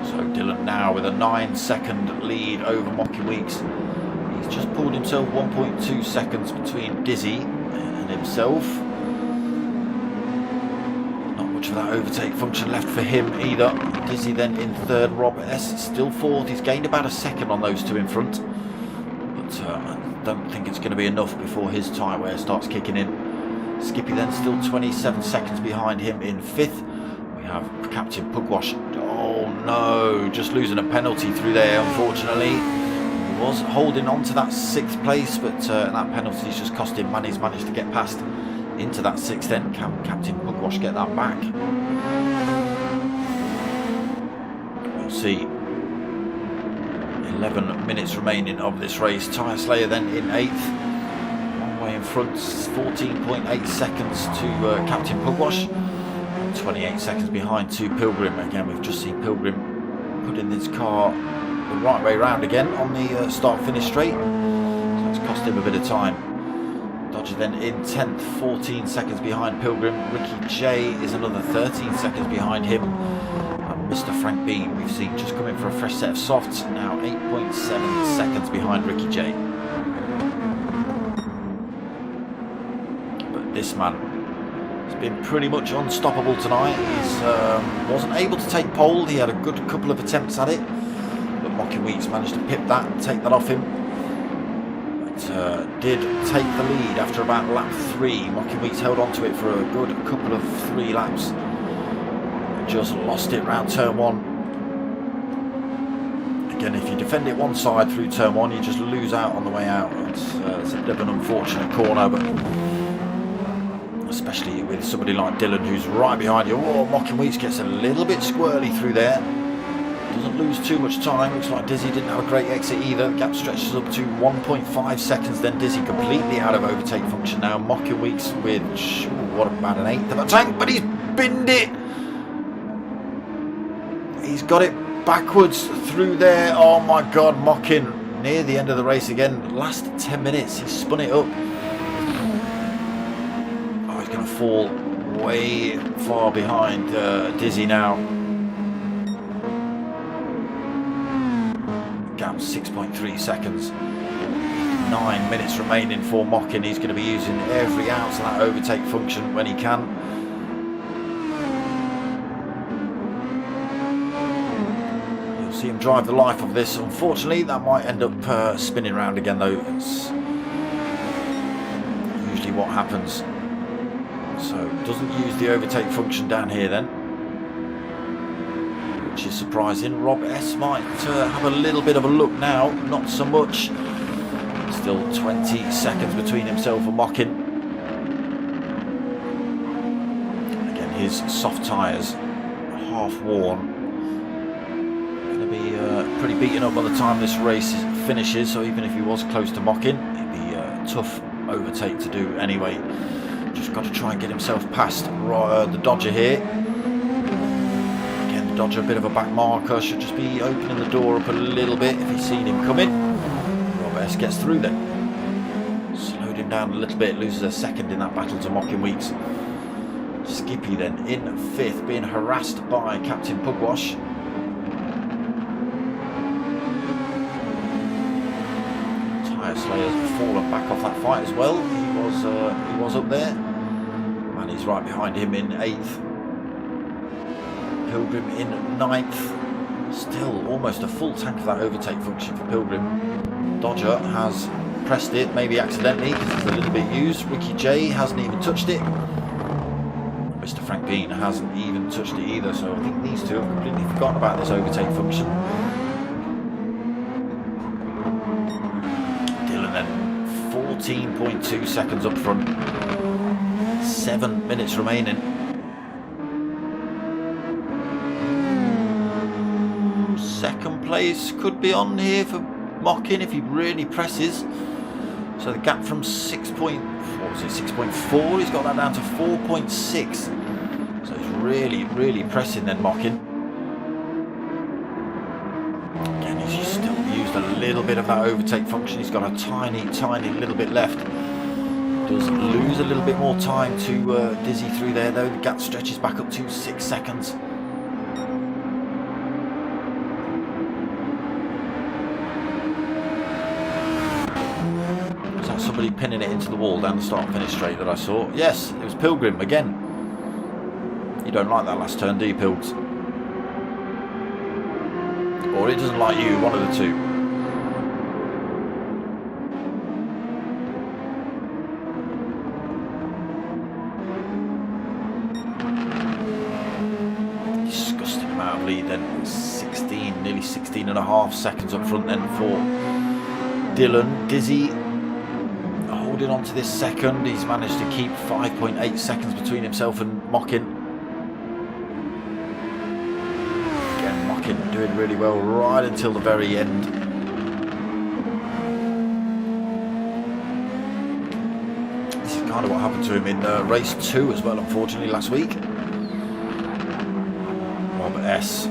So Dylan now with a 9-second lead over Mocky Weeks. He's just pulled himself 1.2 seconds between Dizzy and himself. For that overtake function left for him either. Dizzy then in third, Rob S still fourth. He's gained about a second on those two in front, but I don't think it's going to be enough before his tyre wear starts kicking in. Skippy then still 27 seconds behind him in fifth. We have Captain Pugwash. Oh no, just losing a penalty through there unfortunately. He was holding on to that 6th place, but that penalty's just cost him. He's managed to get past into that 6th end. Can Captain Pugwash get that back? We'll see. 11 minutes remaining of this race. Tyre Slayer then in 8th. One way in front, 14.8 seconds to Captain Pugwash. 28 seconds behind to Pilgrim. Again, we've just seen Pilgrim put in his car the right way round again on the start-finish straight. So it's cost him a bit of time. Dodger then in 10th, 14 seconds behind Pilgrim. Ricky J is another 13 seconds behind him. And Mr. Frank Bean, we've seen just come in for a fresh set of softs, now 8.7 seconds behind Ricky J. But this man has been pretty much unstoppable tonight. He wasn't able to take pole. He had a good couple of attempts at it, but Mocky Weeks managed to pip that and take that off him. Did take the lead after about lap 3. Mocky Weeks held on to it for a good couple of 3 laps. Just lost it round turn 1. Again, if you defend it one side through turn one, you just lose out on the way out. It's a bit of an unfortunate corner, but especially with somebody like Dylan who's right behind you. Oh, Mocking Weeks gets a little bit squirrely through there. Doesn't lose too much time. Looks like Dizzy didn't have a great exit either. The gap stretches up to 1.5 seconds. Then Dizzy completely out of overtake function now. Mocking Weeks with, what about an eighth of a tank, but he's binned it. He's got it backwards through there. Oh my God, Mocking near the end of the race again. Last 10 minutes, he spun it up. Oh, he's going to fall way far behind Dizzy now. Gap 6.3 seconds. 9 minutes remaining for Mocking. He's going to be using every ounce of that overtake function when he can. You'll see him drive the life of this. Unfortunately, that might end up spinning around again, though. It's usually what happens. So doesn't use the overtake function down here then, which is surprising. Rob S might have a little bit of a look now, not so much. Still 20 seconds between himself and Mocking. Again, his soft tyres half worn. Going to be pretty beaten up by the time this race finishes, so even if he was close to Mocking, it'd be a tough overtake to do anyway. Just got to try and get himself past the Dodger here. Again, the Dodger a bit of a back marker, should just be opening the door up a little bit if he's seen him coming. Rob S gets through then. Slowed him down a little bit, loses a second in that battle to Mocking Weeks. Skippy then in 5th, being harassed by Captain Pugwash. Tyre Slayer's fallen back off that fight as well. He was up there. And he's right behind him in 8th. Pilgrim in 9th. Still almost a full tank of that overtake function for Pilgrim. Dodger has pressed it, maybe accidentally because it's a little bit used. Ricky J hasn't even touched it. Mr. Frank Bean hasn't even touched it either, so I think these two have completely forgotten about this overtake function. Dylan then 14.2 seconds up front. 7 minutes remaining. Second place could be on here for Mocking if he really presses. So the gap from 6.4, he's got that down to 4.6. So he's really pressing then, Mocking. Again, he's still used a little bit of that overtake function. He's got a tiny little bit left. Does lose a little bit more time to Dizzy through there, though. The gap stretches back up to 6 seconds. Was that somebody pinning it into the wall down the start-finish straight that I saw? Yes, it was Pilgrim again. You don't like that last turn, do you, Pilgs? Or it doesn't like you, one of the two. Lead then 16, nearly 16 and a half seconds up front then for Dylan. Dizzy holding on to this second. He's managed to keep 5.8 seconds between himself and Mocking. Again, Mocking doing really well right until the very end. This is kind of what happened to him in race 2 as well, unfortunately, last week. S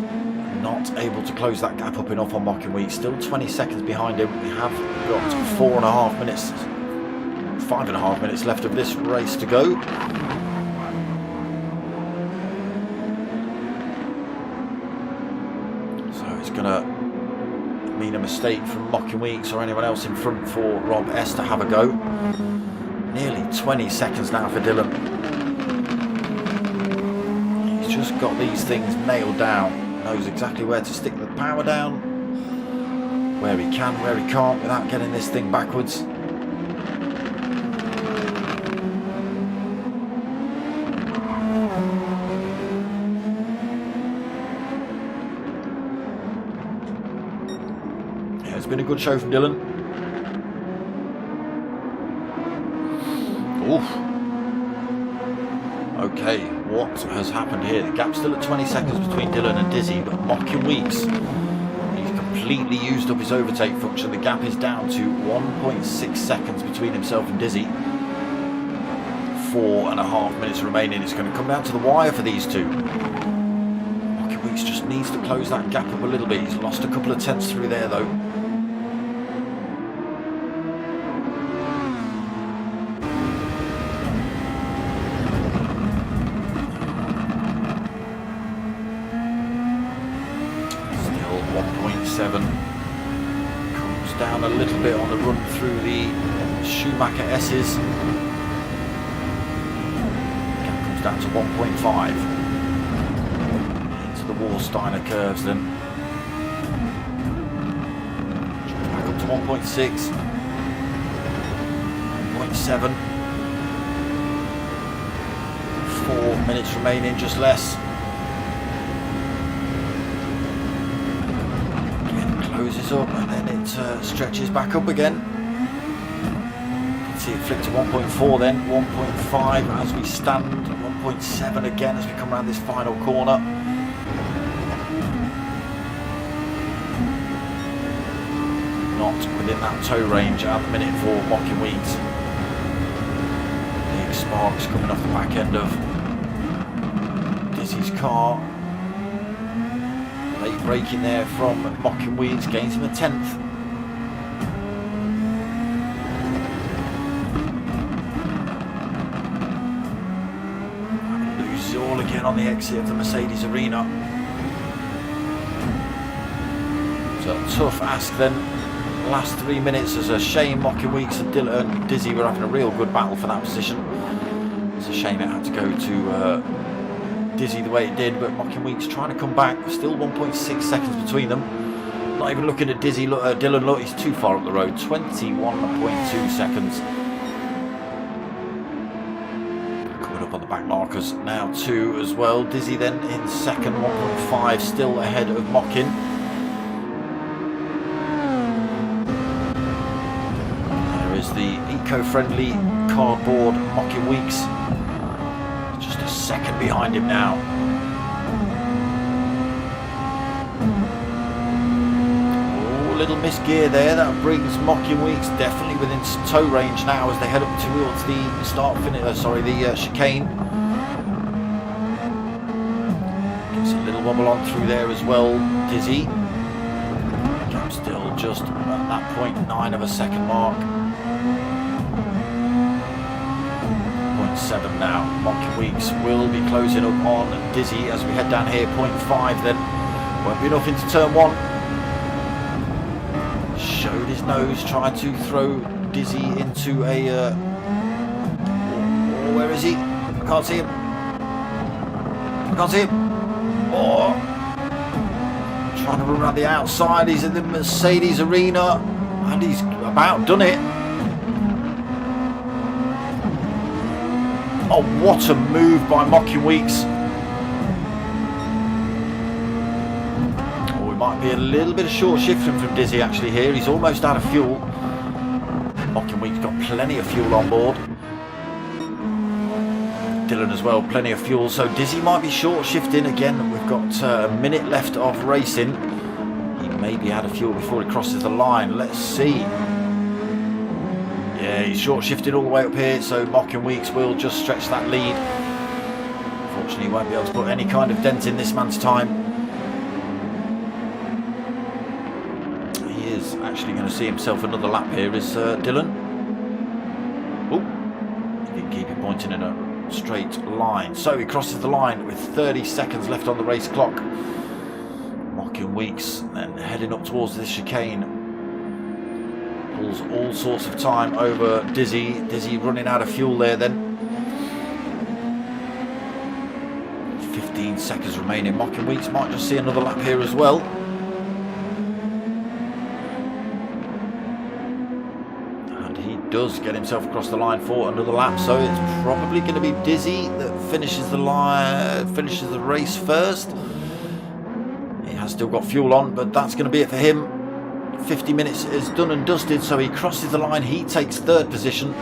not able to close that gap up enough on Mocking Week. Still 20 seconds behind him. We have got 4.5 minutes, 5.5 minutes left of this race to go. So it's going to mean a mistake from Mocking Weeks or anyone else in front for Rob S to have a go. Nearly 20 seconds now for Dylan. Just got these things nailed down, knows exactly where to stick the power down, where he can, where he can't, without getting this thing backwards. It's been a good show from Dylan. Oof. Okay, what has happened here? The gap's still at 20 seconds between Dylan and Dizzy, but Mocking Weeks, he's completely used up his overtake function. The gap is down to 1.6 seconds between himself and Dizzy. 4.5 minutes remaining. It's going to come down to the wire for these two. Mocking Weeks just needs to close that gap up a little bit. He's lost a couple of tenths through there though. Still 1.7. Comes down a little bit on the run through the Schumacher S's. Down to 1.5 into the Warsteiner curves then. Back up to 1.6, 1.7, 4 minutes remaining, just less. Again, closes up and then it stretches back up again. See it flick to 1.4 then, 1.5 as we stand, 1.7 again as we come around this final corner. Not within that tow range at the minute for Mocking Weeks. Big sparks coming off the back end of Dizzy's car. Late braking there from Mocking Weeks, gains him a 10th. Again on the exit of the Mercedes arena. So a tough ask then. Last 3 minutes. There's a shame Mocking Weeks and Dylan and Dizzy were having a real good battle for that position. It's a shame it had to go to Dizzy the way it did, but Mocking Weeks trying to come back. Still 1.6 seconds between them. Not even looking at Dizzy. Look, Dylan, look, he's too far up the road. 21.2 seconds. On the back markers now too as well. Dizzy then in second, 1.5, still ahead of Mocking. There is the eco-friendly cardboard Mocking Weeks, just a second behind him now. Oh, little misgear there, that brings Mocking Weeks definitely within tow range now as they head up towards the the chicane. Gets a little wobble on through there as well, Dizzy. Gap still just at that 0.9 of a second mark. 0.7 now. Mocking Weeks will be closing up on Dizzy as we head down here. 0.5 then. Won't be enough into turn one. Showed his nose, tried to throw Dizzy into a where is he? I can't see him. I can't see him. Oh, trying to run around the outside. He's in the Mercedes arena and he's about done it. Oh, what a move by Mocking Weeks. Oh, we might be a little bit of short shifting from Dizzy actually here. He's almost out of fuel. Mocking Weeks got plenty of fuel on board. Dylan as well, plenty of fuel, so Dizzy might be short shifting again. We've got a minute left of racing. He may be out of fuel before he crosses the line. Let's see. Yeah, he's short shifted all the way up here, so Mocking Weeks will just stretch that lead. Unfortunately, he won't be able to put any kind of dent in this man's time. He is actually going to see himself another lap here, is Dylan. Oh, he didn't keep it pointing in a straight line, so he crosses the line with 30 seconds left on the race clock. Mocking Weeks then heading up towards this chicane, pulls all sorts of time over Dizzy. Dizzy running out of fuel there then. 15 seconds remaining. Mocking Weeks might just see another lap here as well. Does get himself across the line for another lap, so it's probably going to be Dizzy that finishes the race first. He has still got fuel on, but that's going to be it for him. 50 minutes is done and dusted, so he crosses the line. He takes 3rd position.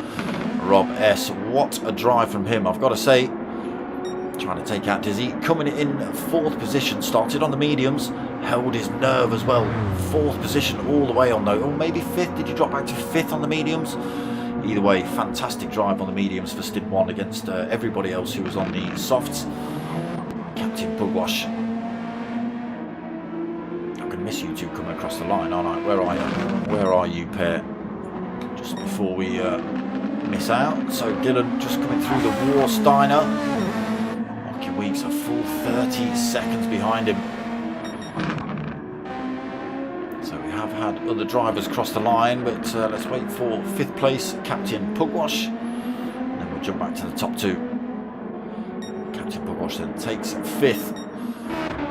Rob S, what a drive from him, I've got to say. Trying to take out Dizzy, coming in 4th position, started on the mediums, held his nerve as well. 4th position all the way on though, or maybe 5th. Did he drop back to 5th on the mediums? Either way, fantastic drive on the mediums for Stint 1 against everybody else who was on the softs. Captain Pugwash. I'm going to miss you two coming across the line, aren't I? Where are you? Where are you, pair? Just before we miss out. So Dylan just coming through the War Steiner. Mocky Weeks a full 30 seconds behind him. So we have had other drivers cross the line, but let's wait for 5th place, Captain Pugwash. And then we'll jump back to the top 2. Captain Pugwash then takes 5th.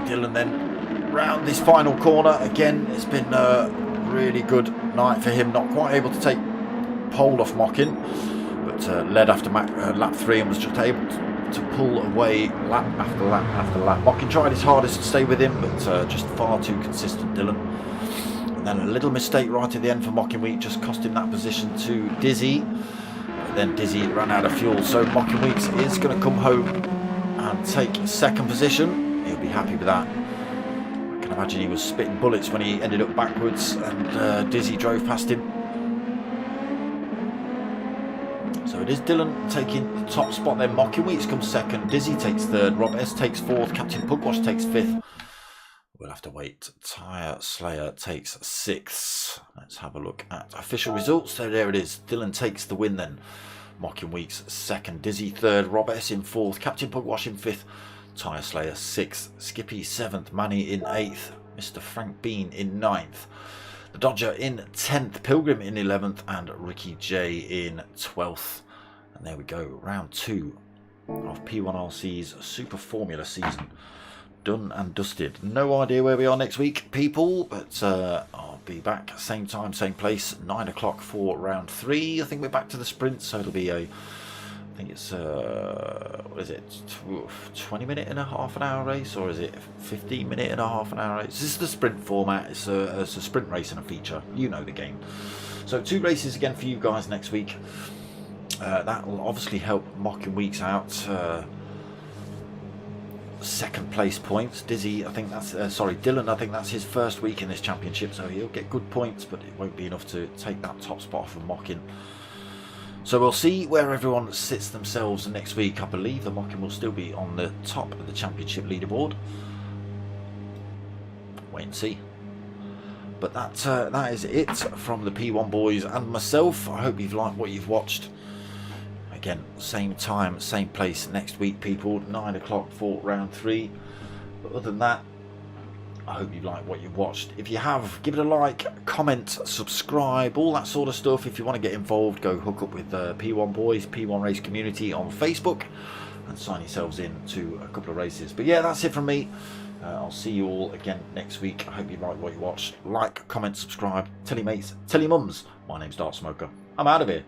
Dylan then round this final corner. Again, it's been a really good night for him. Not quite able to take pole off Mockin, but led after lap 3 and was just able to pull away lap after lap after lap. Mockin tried his hardest to stay with him, but just far too consistent, Dylan. And then a little mistake right at the end for Mockin Week, just cost him that position to Dizzy. But then Dizzy ran out of fuel, so Mockin Weeks is going to come home and take 2nd position. He'll be happy with that. I can imagine he was spitting bullets when he ended up backwards and Dizzy drove past him. So it is Dylan taking the top spot there. Mockin Weeks comes 2nd, Dizzy takes 3rd, Rob S takes 4th, Captain Pugwash takes 5th. We'll have to wait. Tyre Slayer takes 6th. Let's have a look at official results. So there it is. Dylan takes the win then. Mockin Weeks 2nd, Dizzy 3rd, Rob S in 4th, Captain Pugwash in 5th, Tyre Slayer 6th, Skippy 7th, Manny in 8th, Mr. Frank Bean in 9th. The Dodger in 10th, Pilgrim in 11th, and Ricky J in 12th. And there we go, round 2 of P1RC's Super Formula season. Done and dusted. No idea where we are next week, people, but I'll be back same time, same place, 9 o'clock for round 3. I think we're back to the sprint, so it'll be a, I think it's, what is it, 20-minute and a half an hour race, or is it 15-minute and a half an hour race? This is the sprint format. It's a sprint race and a feature. You know the game. So 2 races again for you guys next week. That will obviously help Mockin Weeks out. 2nd place points. Dizzy, I think that's Dylan, I think that's his 1st week in this championship, so he'll get good points, but it won't be enough to take that top spot from Mockin. So we'll see where everyone sits themselves next week. I believe the Mockin will still be on the top of the championship leaderboard. Wait and see. But that is it from the P1 boys and myself. I hope you've liked what you've watched. Again, same time, same place next week, people. 9 o'clock for round 3. But other than that, I hope you like what you've watched. If you have, give it a like, comment, subscribe, all that sort of stuff. If you want to get involved, go hook up with P1 Boys, P1 Race Community on Facebook and sign yourselves in to a couple of races. But yeah, that's it from me. I'll see you all again next week. I hope you like what you watched. Like, comment, subscribe, tell your mates, tell your mums. My name's Dark Smoker. I'm out of here.